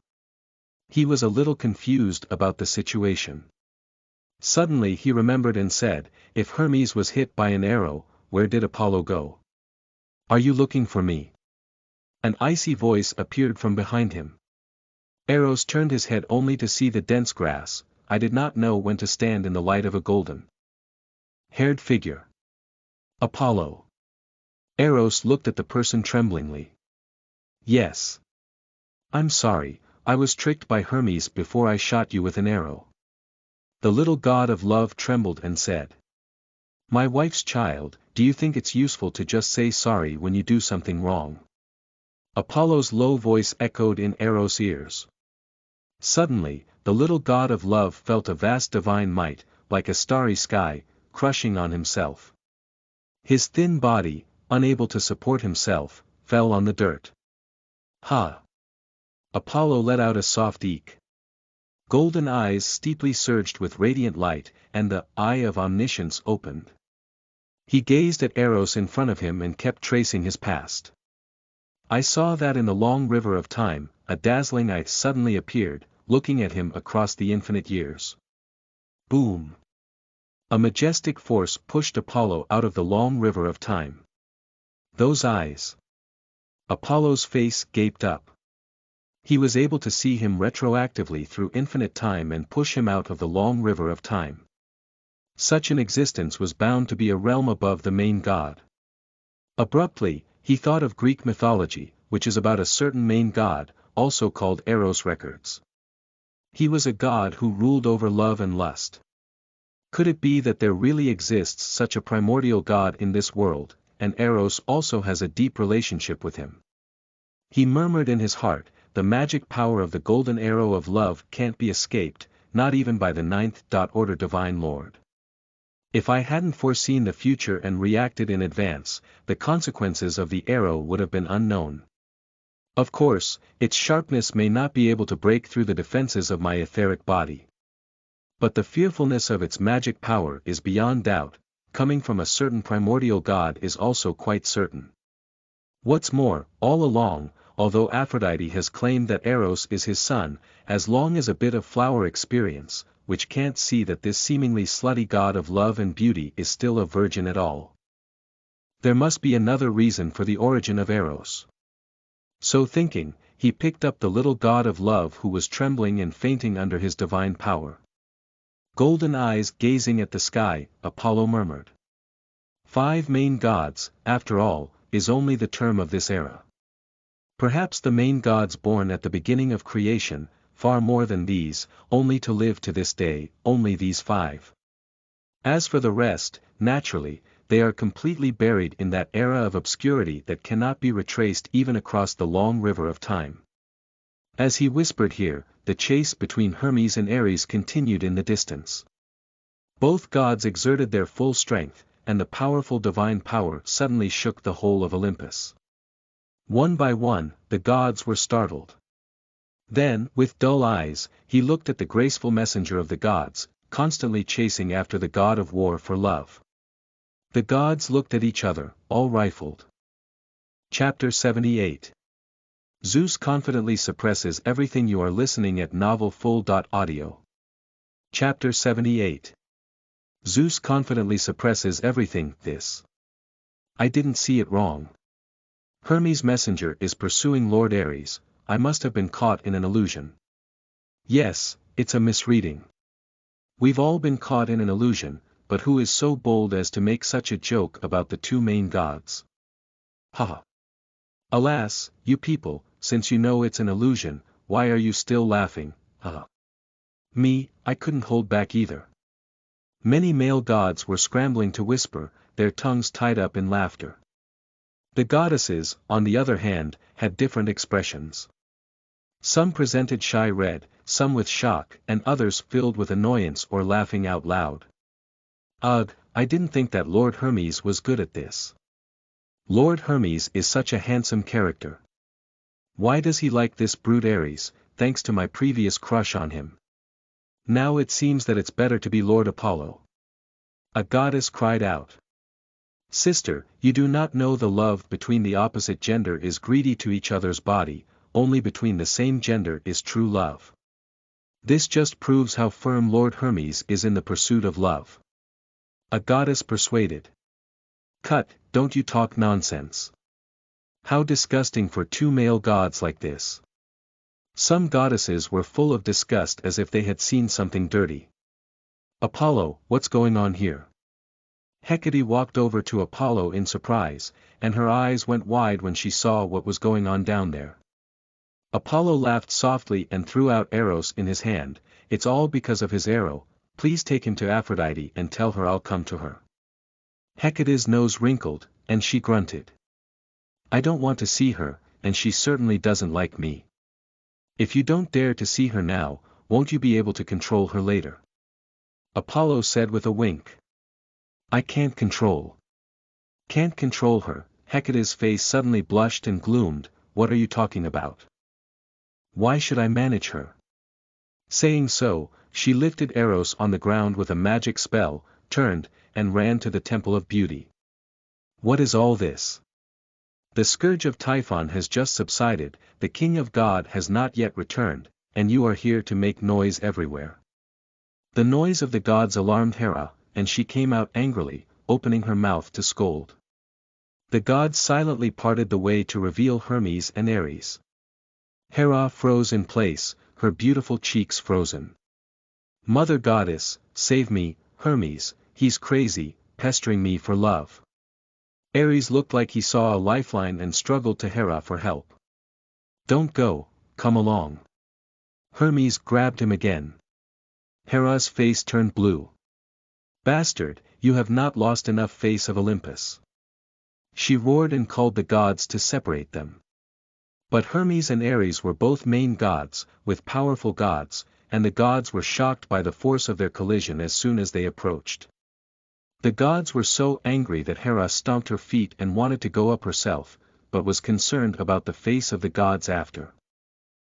He was a little confused about the situation. Suddenly he remembered and said, if Hermes was hit by an arrow, where did Apollo go? Are you looking for me? An icy voice appeared from behind him. Eros turned his head only to see the dense grass. I did not know when to stand in the light of a golden-haired figure. Apollo. Eros looked at the person tremblingly. Yes. I'm sorry, I was tricked by Hermes before I shot you with an arrow. The little god of love trembled and said. My wife's child, do you think it's useful to just say sorry when you do something wrong? Apollo's low voice echoed in Eros' ears. Suddenly, the little god of love felt a vast divine might, like a starry sky, crushing on himself. His thin body, unable to support himself, fell on the dirt. Ha! Apollo let out a soft eek. Golden eyes steeply surged with radiant light, and the eye of omniscience opened. He gazed at Eros in front of him and kept tracing his past. I saw that in the long river of time, a dazzling eye suddenly appeared, looking at him across the infinite years. Boom! A majestic force pushed Apollo out of the long river of time. Those eyes! Apollo's face gaped up. He was able to see him retroactively through infinite time and push him out of the long river of time. Such an existence was bound to be a realm above the main god. Abruptly, he thought of Greek mythology, which is about a certain main god, also called Eros Records. He was a god who ruled over love and lust. Could it be that there really exists such a primordial god in this world, and Eros also has a deep relationship with him? He murmured in his heart, the magic power of the golden arrow of love can't be escaped, not even by the ninth order divine lord. If I hadn't foreseen the future and reacted in advance, the consequences of the arrow would have been unknown. Of course, its sharpness may not be able to break through the defenses of my etheric body. But the fearfulness of its magic power is beyond doubt, coming from a certain primordial god is also quite certain. What's more, all along, although Aphrodite has claimed that Eros is his son, as long as a bit of flower experience, which can't see that this seemingly slutty god of love and beauty is still a virgin at all. There must be another reason for the origin of Eros. So thinking, he picked up the little god of love who was trembling and fainting under his divine power. Golden eyes gazing at the sky, Apollo murmured. 5 main gods, after all, is only the term of this era. Perhaps the main gods born at the beginning of creation, far more than these, only to live to this day, only these 5. As for the rest, naturally, they are completely buried in that era of obscurity that cannot be retraced even across the long river of time. As he whispered here, the chase between Hermes and Ares continued in the distance. Both gods exerted their full strength, and the powerful divine power suddenly shook the whole of Olympus. One by one, the gods were startled. Then, with dull eyes, he looked at the graceful messenger of the gods, constantly chasing after the god of war for love. The gods looked at each other, all rifled. Chapter 78. Zeus confidently suppresses everything. You are listening at novelfull.audio. Chapter 78. Zeus confidently suppresses everything. This. I didn't see it wrong. Hermes' messenger is pursuing Lord Ares. I must have been caught in an illusion. Yes, it's a misreading. We've all been caught in an illusion, but who is so bold as to make such a joke about the 2 main gods? Ha! Alas, you people, since you know it's an illusion, why are you still laughing? Ha! Me, I couldn't hold back either. Many male gods were scrambling to whisper, their tongues tied up in laughter. The goddesses, on the other hand, had different expressions. Some presented shy red, some with shock, and others filled with annoyance or laughing out loud. Ugh, I didn't think that Lord Hermes was good at this. Lord Hermes is such a handsome character. Why does he like this brute Ares, thanks to my previous crush on him? Now it seems that it's better to be Lord Apollo. A goddess cried out. Sister, you do not know the love between the opposite gender is greedy to each other's body, only between the same gender is true love. This just proves how firm Lord Hermes is in the pursuit of love. A goddess persuaded. Cut, don't you talk nonsense. How disgusting for two male gods like this. Some goddesses were full of disgust as if they had seen something dirty. Apollo, what's going on here? Hecate walked over to Apollo in surprise, and her eyes went wide when she saw what was going on down there. Apollo laughed softly and threw out Eros in his hand. It's all because of his arrow, please take him to Aphrodite and tell her I'll come to her. Hecate's nose wrinkled, and she grunted. I don't want to see her, and she certainly doesn't like me. If you don't dare to see her now, won't you be able to control her later? Apollo said with a wink. I can't control. Can't control her. Hecate's face suddenly blushed and gloomed. What are you talking about? Why should I manage her? Saying so, she lifted Eros on the ground with a magic spell, turned, and ran to the Temple of Beauty. What is all this? The scourge of Typhon has just subsided, the King of God has not yet returned, and you are here to make noise everywhere. The noise of the gods alarmed Hera, and she came out angrily, opening her mouth to scold. The gods silently parted the way to reveal Hermes and Ares. Hera froze in place, her beautiful cheeks frozen. Mother Goddess, save me, Hermes, he's crazy, pestering me for love. Ares looked like he saw a lifeline and struggled to Hera for help. Don't go, come along. Hermes grabbed him again. Hera's face turned blue. Bastard, you have not lost enough face of Olympus. She roared and called the gods to separate them. But Hermes and Ares were both main gods, with powerful gods, and the gods were shocked by the force of their collision as soon as they approached. The gods were so angry that Hera stomped her feet and wanted to go up herself, but was concerned about the face of the gods after.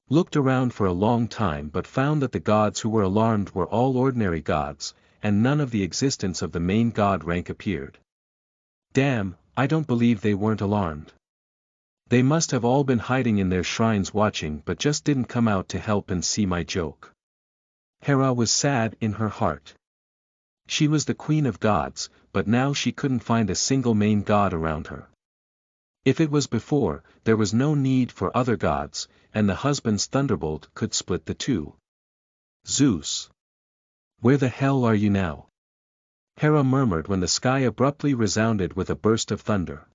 Looked around for a long time but found that the gods who were alarmed were all ordinary gods, and none of the existence of the main god rank appeared. Damn, I don't believe they weren't alarmed. They must have all been hiding in their shrines watching but just didn't come out to help and see my joke. Hera was sad in her heart. She was the queen of gods, but now she couldn't find a single main god around her. If it was before, there was no need for other gods, and the husband's thunderbolt could split the two. Zeus. Where the hell are you now? Hera murmured when the sky abruptly resounded with a burst of thunder.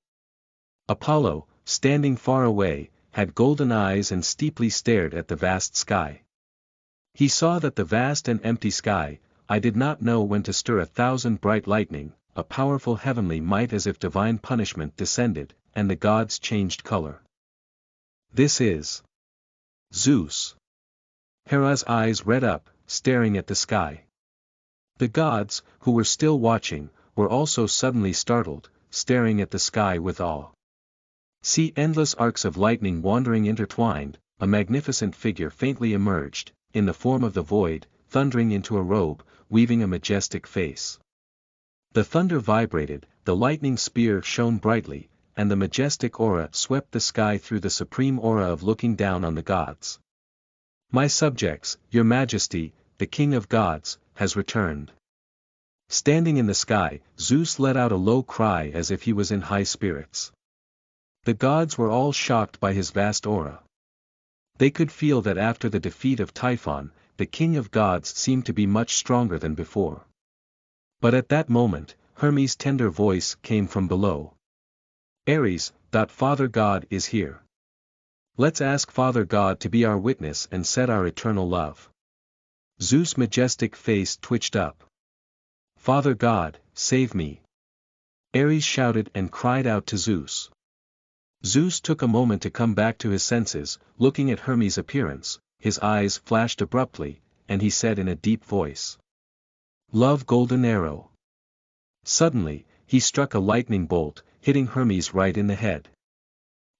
Apollo, standing far away, had golden eyes and steeply stared at the vast sky. He saw that the vast and empty sky, I did not know when to stir 1,000 bright lightning, a powerful heavenly might as if divine punishment descended, and the gods changed color. This is Zeus. Hera's eyes read up, staring at the sky. The gods, who were still watching, were also suddenly startled, staring at the sky with awe. See endless arcs of lightning wandering intertwined, a magnificent figure faintly emerged, in the form of the void, thundering into a robe, weaving a majestic face. The thunder vibrated, the lightning spear shone brightly, and the majestic aura swept the sky through the supreme aura of looking down on the gods. My subjects, your majesty, the king of gods, has returned. Standing in the sky, Zeus let out a low cry as if he was in high spirits. The gods were all shocked by his vast aura. They could feel that after the defeat of Typhon, the king of gods seemed to be much stronger than before. But at that moment, Hermes' tender voice came from below. Ares, Father God is here. Let's ask Father God to be our witness and set our eternal love. Zeus' majestic face twitched up. Father God, save me. Ares shouted and cried out to Zeus. Zeus took a moment to come back to his senses, looking at Hermes' appearance, his eyes flashed abruptly, and he said in a deep voice. Love golden arrow. Suddenly, he struck a lightning bolt, hitting Hermes right in the head.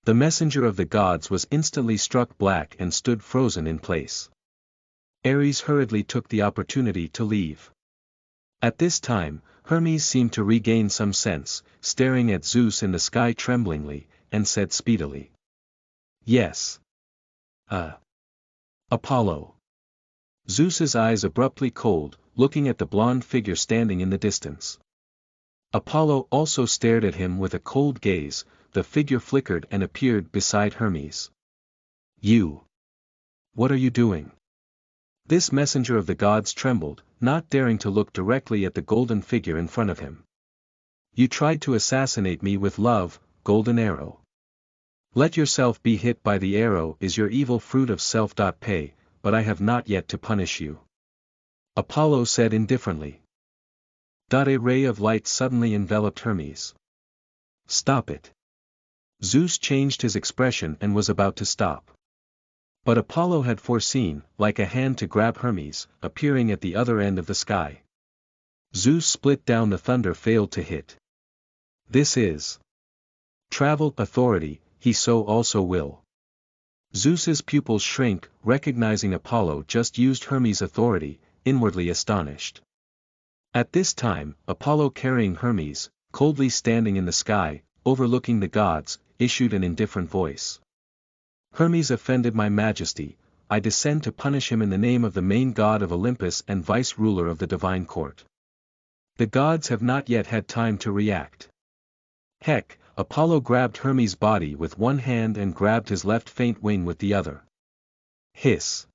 The messenger of the gods was instantly struck black and stood frozen in place. Ares hurriedly took the opportunity to leave. At this time, Hermes seemed to regain some sense, staring at Zeus in the sky tremblingly, and said speedily. Yes. Apollo. Zeus's eyes abruptly cold, looking at the blonde figure standing in the distance. Apollo also stared at him with a cold gaze. The figure flickered and appeared beside Hermes. You! What are you doing? This messenger of the gods trembled, not daring to look directly at the golden figure in front of him. You tried to assassinate me with love, golden arrow. Let yourself be hit by the arrow is your evil fruit of self-pay, but I have not yet to punish you. Apollo said indifferently. A ray of light suddenly enveloped Hermes. Stop it. Zeus changed his expression and was about to stop. But Apollo had foreseen, like a hand to grab Hermes, appearing at the other end of the sky. Zeus split down the thunder failed to hit. This is travel authority, he so also will. Zeus's pupils shrink, recognizing Apollo just used Hermes' authority, inwardly astonished. At this time, Apollo carrying Hermes, coldly standing in the sky, overlooking the gods, issued an indifferent voice. Hermes offended my majesty, I descend to punish him in the name of the main god of Olympus and vice-ruler of the divine court. The gods have not yet had time to react. Heck, Apollo grabbed Hermes' body with one hand and grabbed his left faint wing with the other. Hiss!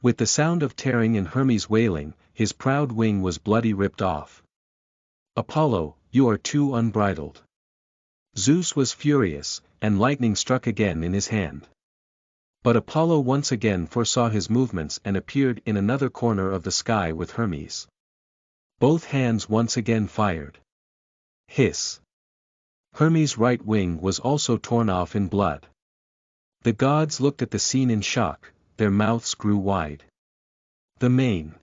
With the sound of tearing and Hermes wailing, his proud wing was bloody ripped off. Apollo, you are too unbridled. Zeus was furious, and lightning struck again in his hand. But Apollo once again foresaw his movements and appeared in another corner of the sky with Hermes. Both hands once again fired. Hiss! Hermes' right wing was also torn off in blood. The gods looked at the scene in shock, their mouths grew wide. The main.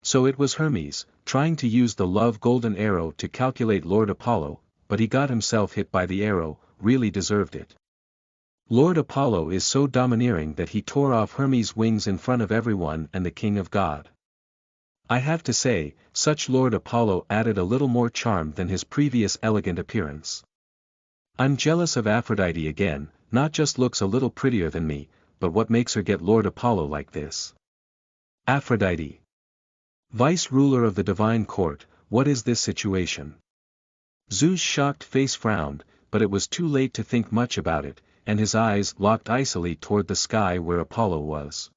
So it was Hermes, trying to use the love golden arrow to calculate Lord Apollo, but he got himself hit by the arrow, really deserved it. Lord Apollo is so domineering that he tore off Hermes' wings in front of everyone and the king of God. I have to say, such Lord Apollo added a little more charm than his previous elegant appearance. I'm jealous of Aphrodite again, not just looks a little prettier than me, but what makes her get Lord Apollo like this? Aphrodite. Vice-ruler of the divine court, what is this situation? Zeus' shocked face frowned, but it was too late to think much about it, and his eyes locked icily toward the sky where Apollo was.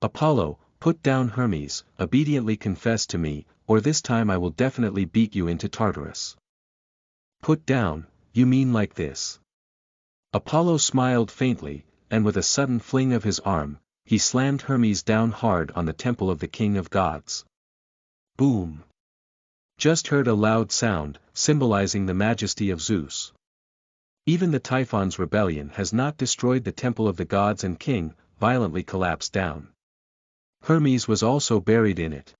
Apollo, put down Hermes, obediently confess to me, or this time I will definitely beat you into Tartarus. Put down, you mean like this? Apollo smiled faintly, and with a sudden fling of his arm, he slammed Hermes down hard on the temple of the king of gods. Boom! Just heard a loud sound, symbolizing the majesty of Zeus. Even the Typhon's rebellion has not destroyed the temple of the gods and king, violently collapsed down. Hermes was also buried in it.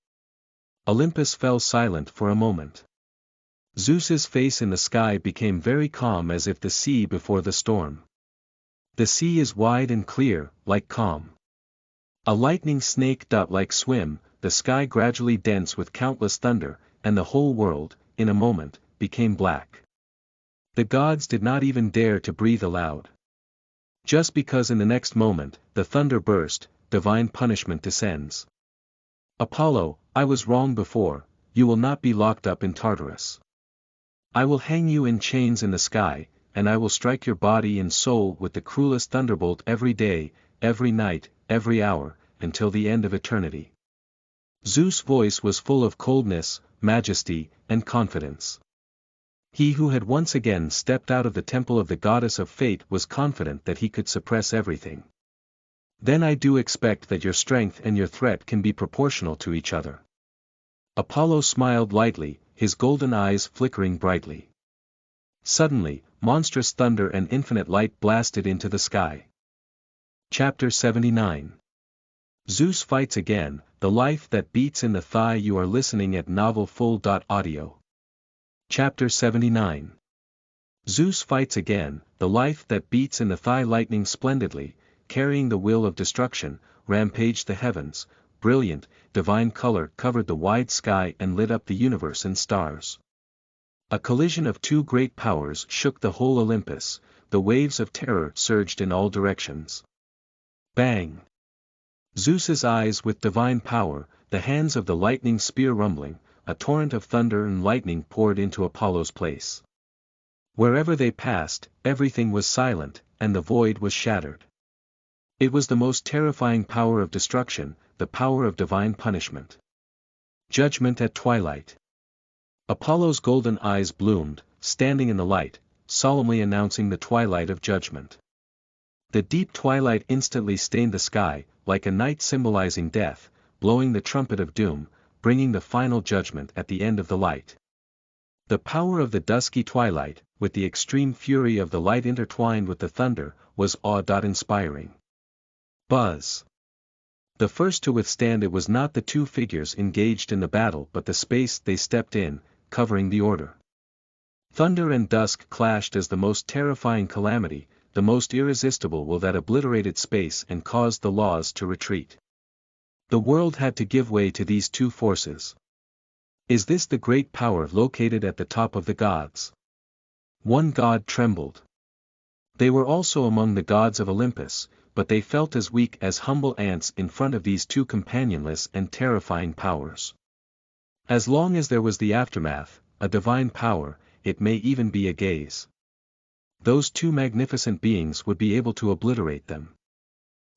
Olympus fell silent for a moment. Zeus's face in the sky became very calm as if the sea before the storm. The sea is wide and clear, like calm. A lightning snake like swim, the sky gradually dense with countless thunder, and the whole world, in a moment, became black. The gods did not even dare to breathe aloud. Just because in the next moment, the thunder burst, divine punishment descends. Apollo, I was wrong before, you will not be locked up in Tartarus. I will hang you in chains in the sky, and I will strike your body and soul with the cruelest thunderbolt every day, every night, every hour, until the end of eternity. Zeus' voice was full of coldness, majesty, and confidence. He who had once again stepped out of the temple of the goddess of fate was confident that he could suppress everything. Then I do expect that your strength and your threat can be proportional to each other. Apollo smiled lightly, his golden eyes flickering brightly. Suddenly, monstrous thunder and infinite light blasted into the sky. Chapter 79. Zeus fights again, the life that beats in the thigh. You are listening at novelfull.audio. Chapter 79. Zeus fights again, the life that beats in the thigh. Lightning splendidly, carrying the will of destruction, rampaged the heavens, brilliant, divine color covered the wide sky and lit up the universe and stars. A collision of two great powers shook the whole Olympus, the waves of terror surged in all directions. Bang! Zeus's eyes with divine power, the hands of the lightning spear rumbling, a torrent of thunder and lightning poured into Apollo's place. Wherever they passed, everything was silent, and the void was shattered. It was the most terrifying power of destruction, the power of divine punishment. Judgment at twilight. Apollo's golden eyes bloomed, standing in the light, solemnly announcing the twilight of judgment. The deep twilight instantly stained the sky, like a night symbolizing death, blowing the trumpet of doom, bringing the final judgment at the end of the light. The power of the dusky twilight, with the extreme fury of the light intertwined with the thunder, was awe-inspiring. Buzz. The first to withstand it was not the two figures engaged in the battle but the space they stepped in, covering the order. Thunder and dusk clashed as the most terrifying calamity, the most irresistible will that obliterated space and caused the laws to retreat. The world had to give way to these two forces. Is this the great power located at the top of the gods? One god trembled. They were also among the gods of Olympus, but they felt as weak as humble ants in front of these two companionless and terrifying powers. As long as there was the aftermath, a divine power, it may even be a gaze. Those two magnificent beings would be able to obliterate them.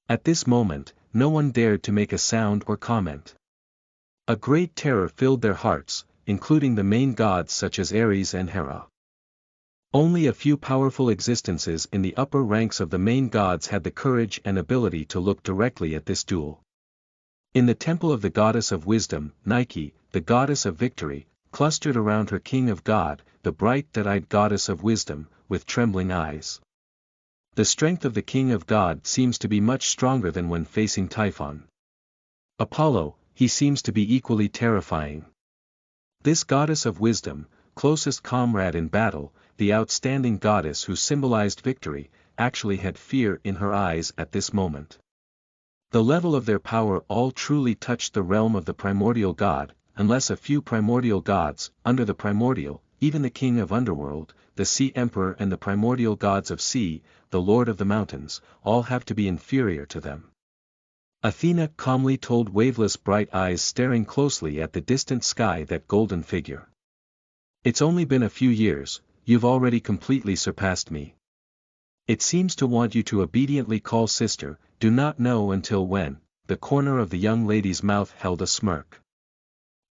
At this moment, no one dared to make a sound or comment. A great terror filled their hearts, including the main gods such as Ares and Hera. Only a few powerful existences in the upper ranks of the main gods had the courage and ability to look directly at this duel. In the temple of the goddess of wisdom, Nike, the goddess of victory, clustered around her king of God, the bright-eyed goddess of wisdom, with trembling eyes. The strength of the king of God seems to be much stronger than when facing Typhon. Apollo, he seems to be equally terrifying. This goddess of wisdom, closest comrade in battle, the outstanding goddess who symbolized victory, actually had fear in her eyes at this moment. The level of their power all truly touched the realm of the primordial god, unless a few primordial gods, under the primordial, even the king of underworld, the sea emperor and the primordial gods of sea, the lord of the mountains, all have to be inferior to them. Athena calmly told waveless bright eyes staring closely at the distant sky that golden figure. It's only been a few years, you've already completely surpassed me. It seems to want you to obediently call sister, do not know until when. The corner of the young lady's mouth held a smirk.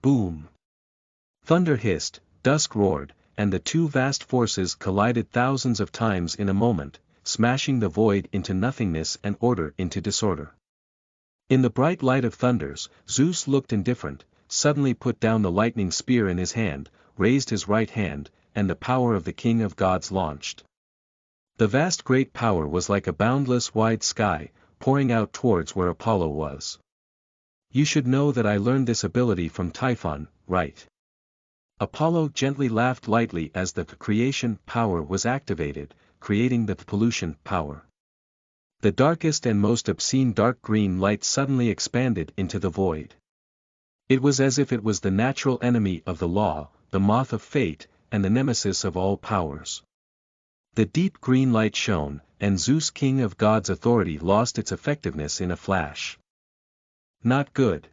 Boom! Thunder hissed, dusk roared, and the two vast forces collided thousands of times in a moment, smashing the void into nothingness and order into disorder. In the bright light of thunders, Zeus looked indifferent, suddenly put down the lightning spear in his hand, raised his right hand, and the power of the king of gods launched. The vast great power was like a boundless wide sky, pouring out towards where Apollo was. You should know that I learned this ability from Typhon, right? Apollo gently laughed lightly as the creation power was activated, creating the pollution power. The darkest and most obscene dark green light suddenly expanded into the void. It was as if it was the natural enemy of the law, the moth of fate, and the nemesis of all powers. The deep green light shone, and Zeus, king of gods' authority, lost its effectiveness in a flash. Not good.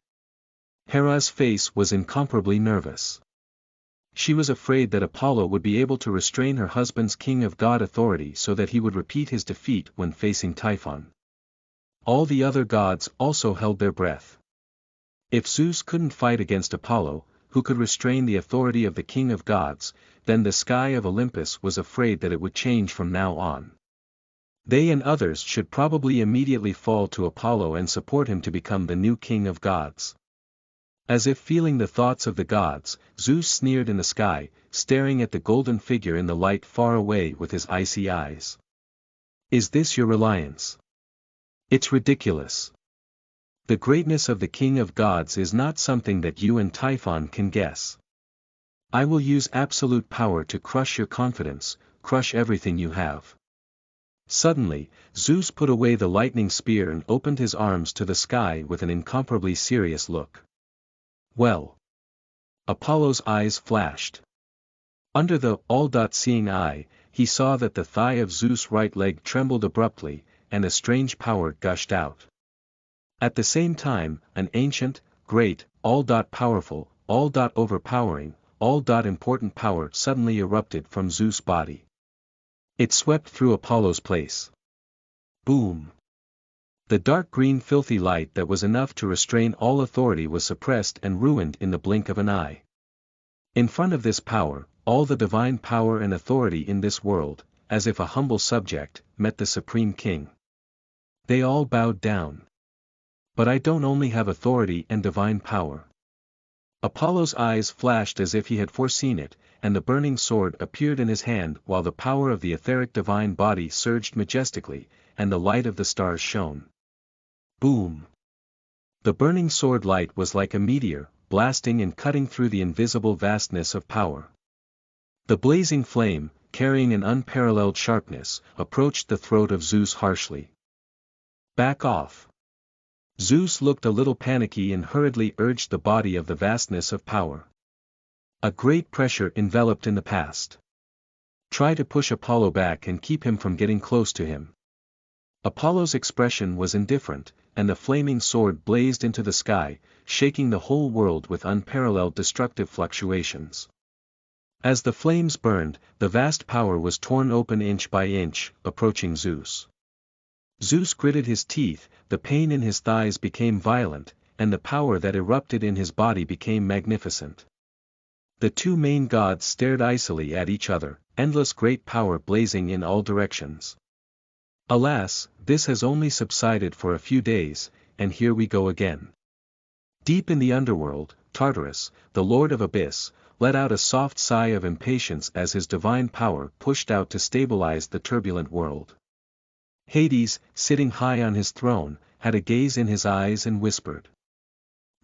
Hera's face was incomparably nervous. She was afraid that Apollo would be able to restrain her husband's king of god authority so that he would repeat his defeat when facing Typhon. All the other gods also held their breath. If Zeus couldn't fight against Apollo, who could restrain the authority of the king of gods, then the sky of Olympus was afraid that it would change from now on. They and others should probably immediately fall to Apollo and support him to become the new king of gods. As if feeling the thoughts of the gods, Zeus sneered in the sky, staring at the golden figure in the light far away with his icy eyes. Is this your reliance? It's ridiculous. The greatness of the king of gods is not something that you and Typhon can guess. I will use absolute power to crush your confidence, crush everything you have. Suddenly, Zeus put away the lightning spear and opened his arms to the sky with an incomparably serious look. Well. Apollo's eyes flashed. Under the all-seeing eye, he saw that the thigh of Zeus' right leg trembled abruptly, and a strange power gushed out. At the same time, an ancient, great, all-powerful, all-overpowering, all-important power suddenly erupted from Zeus' body. It swept through Apollo's place. Boom! The dark green filthy light that was enough to restrain all authority was suppressed and ruined in the blink of an eye. In front of this power, all the divine power and authority in this world, as if a humble subject, met the supreme king. They all bowed down. But I don't only have authority and divine power. Apollo's eyes flashed as if he had foreseen it, and the burning sword appeared in his hand while the power of the etheric divine body surged majestically, and the light of the stars shone. Boom! The burning sword light was like a meteor, blasting and cutting through the invisible vastness of power. The blazing flame, carrying an unparalleled sharpness, approached the throat of Zeus harshly. Back off! Zeus looked a little panicky and hurriedly urged the body of the vastness of power. A great pressure enveloped in the past. Try to push Apollo back and keep him from getting close to him. Apollo's expression was indifferent, and the flaming sword blazed into the sky, shaking the whole world with unparalleled destructive fluctuations. As the flames burned, the vast power was torn open inch by inch, approaching Zeus. Zeus gritted his teeth, the pain in his thighs became violent, and the power that erupted in his body became magnificent. The two main gods stared icily at each other, endless great power blazing in all directions. Alas, this has only subsided for a few days, and here we go again. Deep in the underworld, Tartarus, the lord of Abyss, let out a soft sigh of impatience as his divine power pushed out to stabilize the turbulent world. Hades, sitting high on his throne, had a gaze in his eyes and whispered.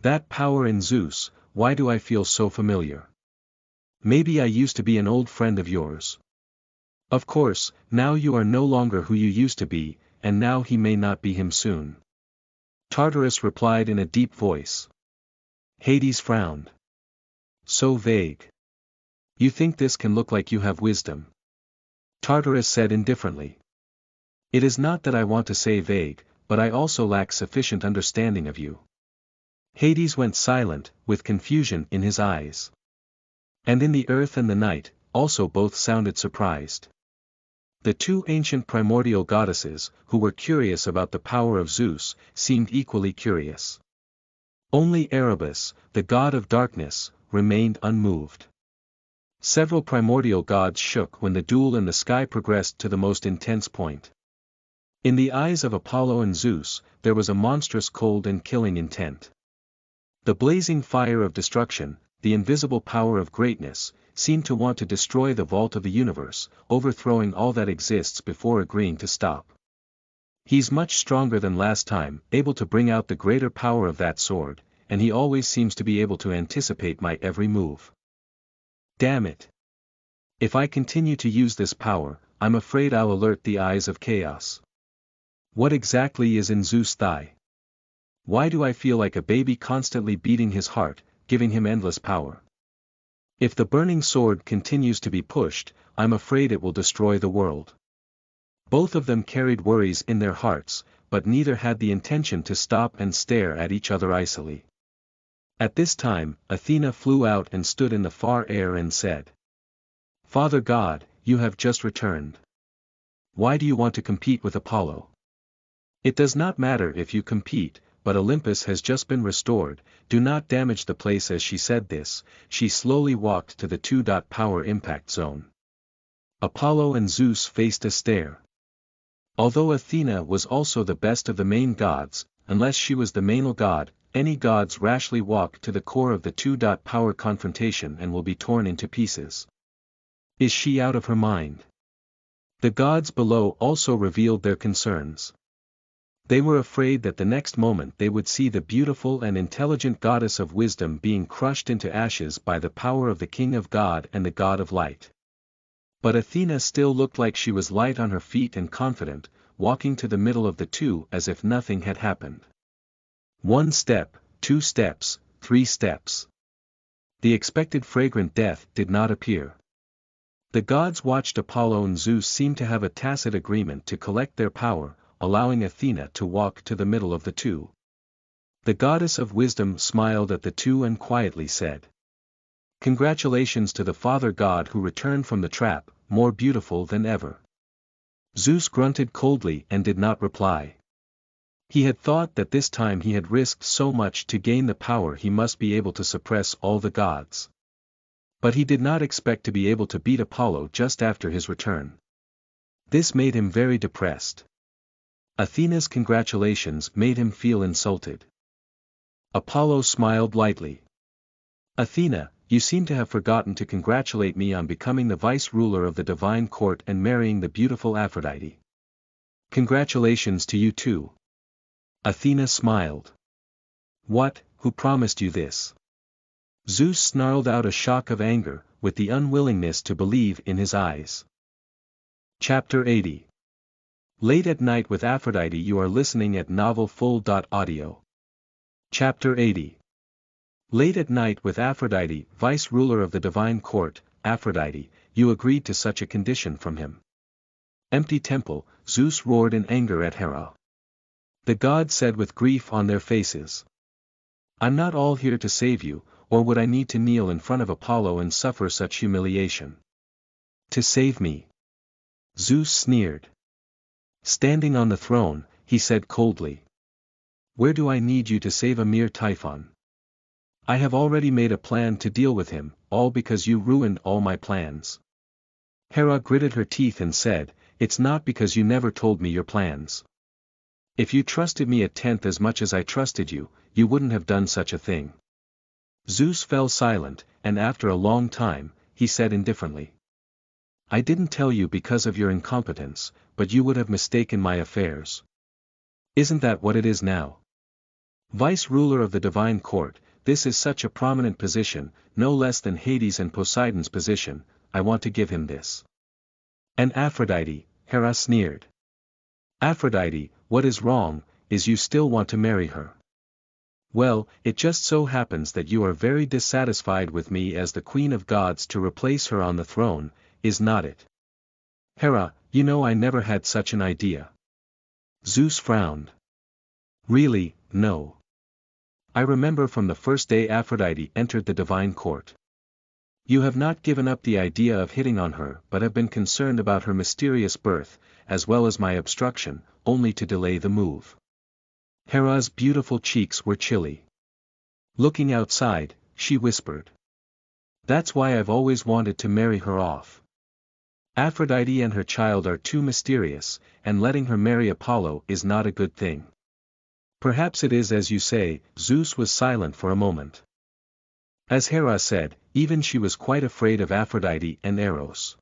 That power in Zeus, why do I feel so familiar? Maybe I used to be an old friend of yours. Of course, now you are no longer who you used to be, and now he may not be him soon. Tartarus replied in a deep voice. Hades frowned. So vague. You think this can look like you have wisdom? Tartarus said indifferently. It is not that I want to say vague, but I also lack sufficient understanding of you. Hades went silent, with confusion in his eyes. And in the earth and the night, also both sounded surprised. The two ancient primordial goddesses, who were curious about the power of Zeus, seemed equally curious. Only Erebus, the god of darkness, remained unmoved. Several primordial gods shook when the duel in the sky progressed to the most intense point. In the eyes of Apollo and Zeus, there was a monstrous cold and killing intent. The blazing fire of destruction, the invisible power of greatness, seemed to want to destroy the vault of the universe, overthrowing all that exists before agreeing to stop. He's much stronger than last time, able to bring out the greater power of that sword, and he always seems to be able to anticipate my every move. Damn it! If I continue to use this power, I'm afraid I'll alert the eyes of chaos. What exactly is in Zeus' thigh? Why do I feel like a baby constantly beating his heart, giving him endless power? If the burning sword continues to be pushed, I'm afraid it will destroy the world. Both of them carried worries in their hearts, but neither had the intention to stop and stare at each other icily. At this time, Athena flew out and stood in the far air and said, Father God, you have just returned. Why do you want to compete with Apollo? It does not matter if you compete, but Olympus has just been restored, do not damage the place. As she said this, she slowly walked to the 2-power impact zone. Apollo and Zeus faced a stare. Although Athena was also the best of the main gods, unless she was the main god, any gods rashly walk to the core of the 2-power confrontation and will be torn into pieces. Is she out of her mind? The gods below also revealed their concerns. They were afraid that the next moment they would see the beautiful and intelligent goddess of wisdom being crushed into ashes by the power of the King of God and the God of Light. But Athena still looked like she was light on her feet and confident, walking to the middle of the two as if nothing had happened. 1 step, 2 steps, 3 steps. The expected fragrant death did not appear. The gods watched Apollo and Zeus seem to have a tacit agreement to collect their power, allowing Athena to walk to the middle of the two. The goddess of wisdom smiled at the two and quietly said, Congratulations to the father god who returned from the trap, more beautiful than ever. Zeus grunted coldly and did not reply. He had thought that this time he had risked so much to gain the power he must be able to suppress all the gods. But he did not expect to be able to beat Apollo just after his return. This made him very depressed. Athena's congratulations made him feel insulted. Apollo smiled lightly. Athena, you seem to have forgotten to congratulate me on becoming the vice-ruler of the divine court and marrying the beautiful Aphrodite. Congratulations to you too. Athena smiled. What, who promised you this? Zeus snarled out a shock of anger, with the unwillingness to believe in his eyes. Chapter 80. Late at Night with Aphrodite. You are listening at novelfull.audio. Chapter 80. Late at night with Aphrodite, vice-ruler of the divine court, Aphrodite, you agreed to such a condition from him. Empty temple, Zeus roared in anger at Hera. The gods said with grief on their faces. I'm not all here to save you, or would I need to kneel in front of Apollo and suffer such humiliation? To save me? Zeus sneered. Standing on the throne, he said coldly. Where do I need you to save a mere Typhon? I have already made a plan to deal with him, all because you ruined all my plans. Hera gritted her teeth and said, it's not because you never told me your plans. If you trusted me a tenth as much as I trusted you, you wouldn't have done such a thing. Zeus fell silent, and after a long time, he said indifferently. I didn't tell you because of your incompetence, but you would have mistaken my affairs. Isn't that what it is now? Vice-ruler of the divine court, this is such a prominent position, no less than Hades and Poseidon's position, I want to give him this. And Aphrodite, Hera sneered. Aphrodite, what is wrong, is you still want to marry her. Well, it just so happens that you are very dissatisfied with me as the queen of gods to replace her on the throne, is not it? Hera, you know I never had such an idea. Zeus frowned. Really, no. I remember from the first day Aphrodite entered the divine court. You have not given up the idea of hitting on her but have been concerned about her mysterious birth, as well as my obstruction, only to delay the move. Hera's beautiful cheeks were chilly. Looking outside, she whispered. That's why I've always wanted to marry her off. Aphrodite and her child are too mysterious, and letting her marry Apollo is not a good thing. Perhaps it is as you say. Zeus was silent for a moment. As Hera said, even she was quite afraid of Aphrodite and Eros.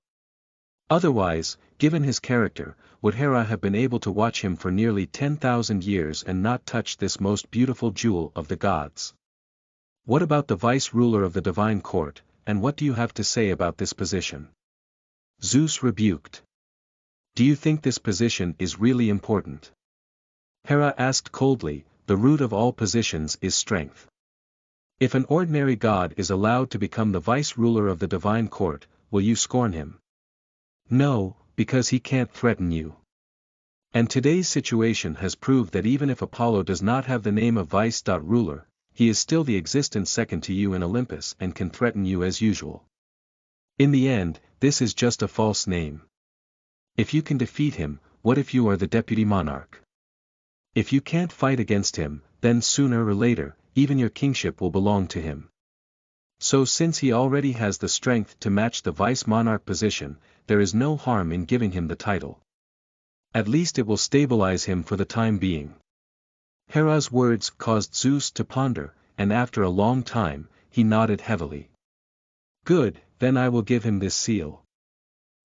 Otherwise, given his character, would Hera have been able to watch him for nearly 10,000 years and not touch this most beautiful jewel of the gods? What about the vice-ruler of the divine court, and what do you have to say about this position? Zeus rebuked. Do you think this position is really important? Hera asked coldly, the root of all positions is strength. If an ordinary god is allowed to become the vice-ruler of the divine court, will you scorn him? No, because he can't threaten you. And today's situation has proved that even if Apollo does not have the name of vice-ruler, he is still the existent second to you in Olympus and can threaten you as usual. In the end, this is just a false name. If you can defeat him, what if you are the deputy monarch? If you can't fight against him, then sooner or later, even your kingship will belong to him. So since he already has the strength to match the vice-monarch position, there is no harm in giving him the title. At least it will stabilize him for the time being. Hera's words caused Zeus to ponder, and after a long time, he nodded heavily. Good, then I will give him this seal.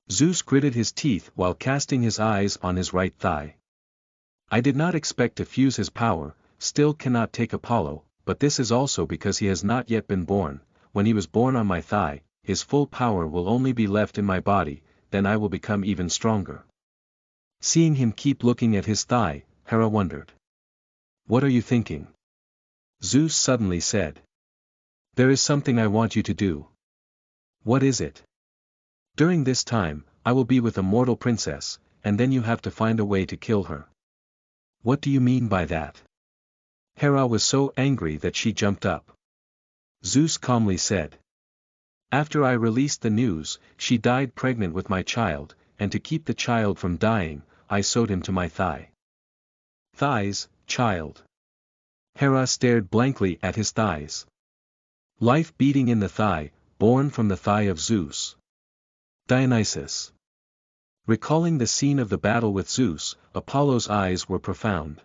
Zeus gritted his teeth while casting his eyes on his right thigh. I did not expect to fuse his power, still cannot take Apollo, but this is also because he has not yet been born. When he was born on my thigh, his full power will only be left in my body, then I will become even stronger. Seeing him keep looking at his thigh, Hera wondered. What are you thinking? Zeus suddenly said. There is something I want you to do. What is it? During this time, I will be with a mortal princess, and then you have to find a way to kill her. What do you mean by that? Hera was so angry that she jumped up. Zeus calmly said. After I released the news, she died pregnant with my child, and to keep the child from dying, I sewed him to my thigh. Thighs, child. Hera stared blankly at his thighs. Life beating in the thigh, born from the thigh of Zeus. Dionysus. Recalling the scene of the battle with Zeus, Apollo's eyes were profound.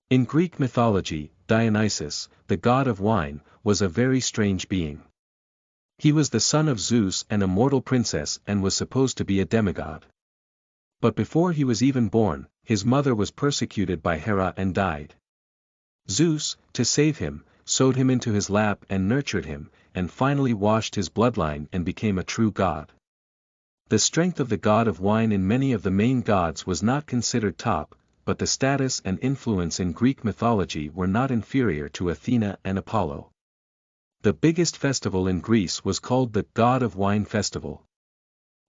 In Greek mythology, Dionysus, the god of wine, was a very strange being. He was the son of Zeus and a mortal princess and was supposed to be a demigod. But before he was even born, his mother was persecuted by Hera and died. Zeus, to save him, sewed him into his lap and nurtured him, and finally washed his bloodline and became a true god. The strength of the god of wine in many of the main gods was not considered top, but the status and influence in Greek mythology were not inferior to Athena and Apollo. The biggest festival in Greece was called the God of Wine Festival.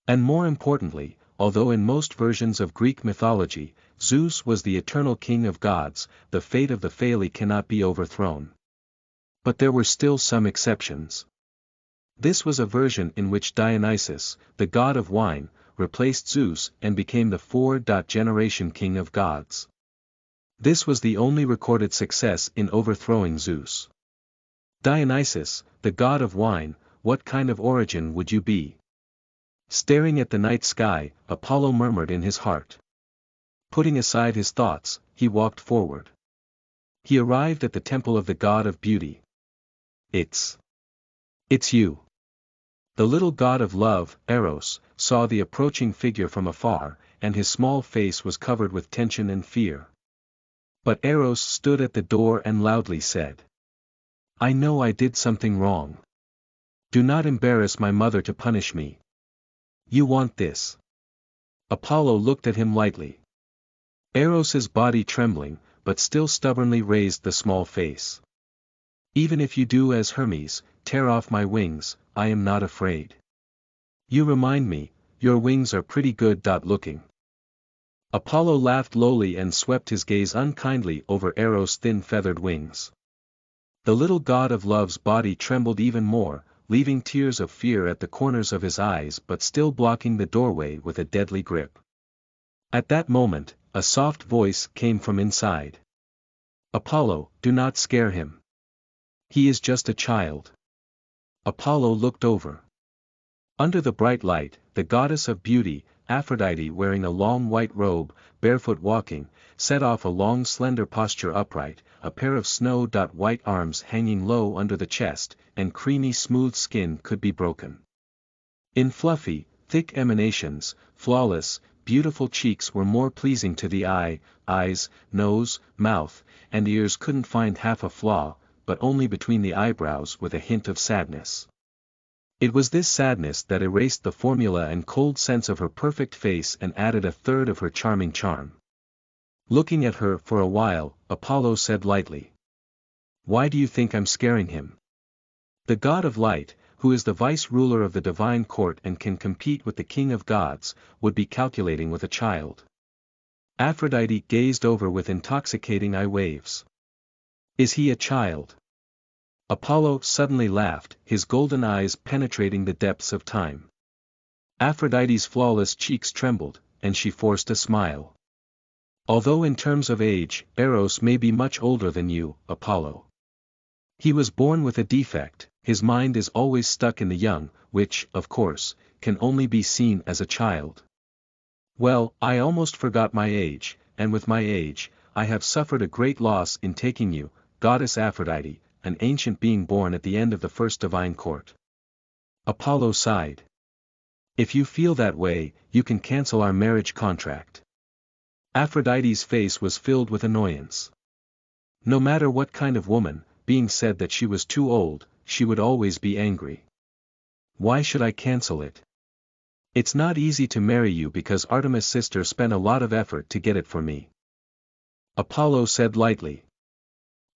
And more importantly, although in most versions of Greek mythology, Zeus was the eternal king of gods, the fate of the Phaeaci cannot be overthrown. But there were still some exceptions. This was a version in which Dionysus, the god of wine, replaced Zeus and became the fourth-generation king of gods. This was the only recorded success in overthrowing Zeus. Dionysus, the god of wine, what kind of origin would you be? Staring at the night sky, Apollo murmured in his heart. Putting aside his thoughts, he walked forward. He arrived at the temple of the god of beauty. It's you. The little god of love, Eros, saw the approaching figure from afar, and his small face was covered with tension and fear. But Eros stood at the door and loudly said, "I know I did something wrong. Do not embarrass my mother to punish me. You want this." Apollo looked at him lightly. Eros's body trembling, but still stubbornly raised the small face. "Even if you do as Hermes, tear off my wings, I am not afraid. You remind me, your wings are pretty good looking." Apollo laughed lowly and swept his gaze unkindly over Eros' thin feathered wings. The little god of love's body trembled even more, leaving tears of fear at the corners of his eyes but still blocking the doorway with a deadly grip. At that moment, a soft voice came from inside. "Apollo, do not scare him. He is just a child." Apollo looked over. Under the bright light, the goddess of beauty, Aphrodite wearing a long white robe, barefoot walking, set off a long slender posture upright, a pair of snow-white arms hanging low under the chest, and creamy smooth skin could be broken. In fluffy, thick emanations, flawless, beautiful cheeks were more pleasing to the eye, eyes, nose, mouth, and ears couldn't find half a flaw, but only between the eyebrows with a hint of sadness. It was this sadness that erased the formula and cold sense of her perfect face and added a third of her charming charm. Looking at her for a while, Apollo said lightly, "Why do you think I'm scaring him? The god of light, who is the vice-ruler of the divine court and can compete with the king of gods, would be calculating with a child." Aphrodite gazed over with intoxicating eye waves. "Is he a child?" Apollo suddenly laughed, his golden eyes penetrating the depths of time. Aphrodite's flawless cheeks trembled, and she forced a smile. "Although in terms of age, Eros may be much older than you, Apollo. He was born with a defect, his mind is always stuck in the young, which, of course, can only be seen as a child. Well, I almost forgot my age, and with my age, I have suffered a great loss in taking you, goddess Aphrodite, an ancient being born at the end of the first divine court." Apollo sighed. "If you feel that way, you can cancel our marriage contract." Aphrodite's face was filled with annoyance. No matter what kind of woman, being said that she was too old, she would always be angry. "Why should I cancel it? It's not easy to marry you because Artemis' sister spent a lot of effort to get it for me." Apollo said lightly.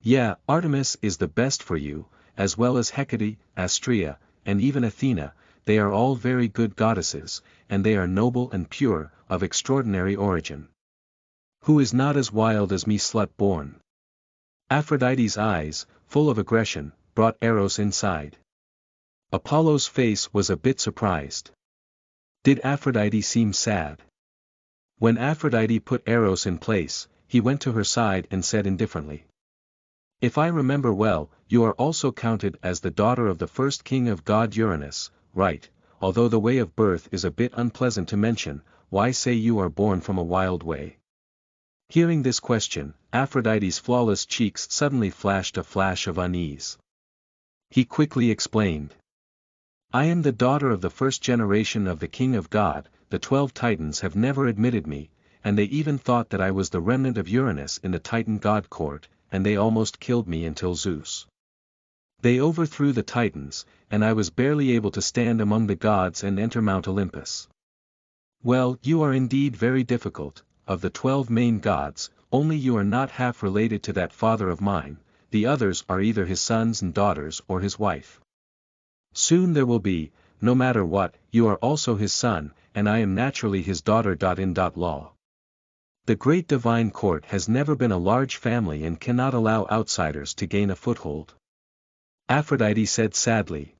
"Yeah, Artemis is the best for you, as well as Hecate, Astrea, and even Athena, they are all very good goddesses, and they are noble and pure, of extraordinary origin. Who is not as wild as me slut-born?" Aphrodite's eyes, full of aggression, brought Eros inside. Apollo's face was a bit surprised. Did Aphrodite seem sad? When Aphrodite put Eros in place, he went to her side and said indifferently. If I remember well, you are also counted as the daughter of the first king of god Uranus, right? Although the way of birth is a bit unpleasant to mention, why say you are born from a wild way? Hearing this question, Aphrodite's flawless cheeks suddenly flashed a flash of unease. He quickly explained. I am the daughter of the first generation of the king of God, the 12 Titans have never admitted me, and they even thought that I was the remnant of Uranus in the Titan god court, and they almost killed me until Zeus. They overthrew the Titans, and I was barely able to stand among the gods and enter Mount Olympus. Well, you are indeed very difficult, of the 12 main gods, only you are not half related to that father of mine, the others are either his sons and daughters or his wife. Soon there will be, no matter what, you are also his son, and I am naturally his daughter. In law. The great divine court has never been a large family and cannot allow outsiders to gain a foothold. Aphrodite said sadly.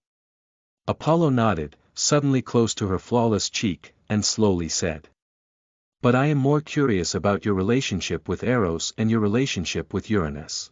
Apollo nodded, suddenly close to her flawless cheek, and slowly said. But I am more curious about your relationship with Eros and your relationship with Uranus.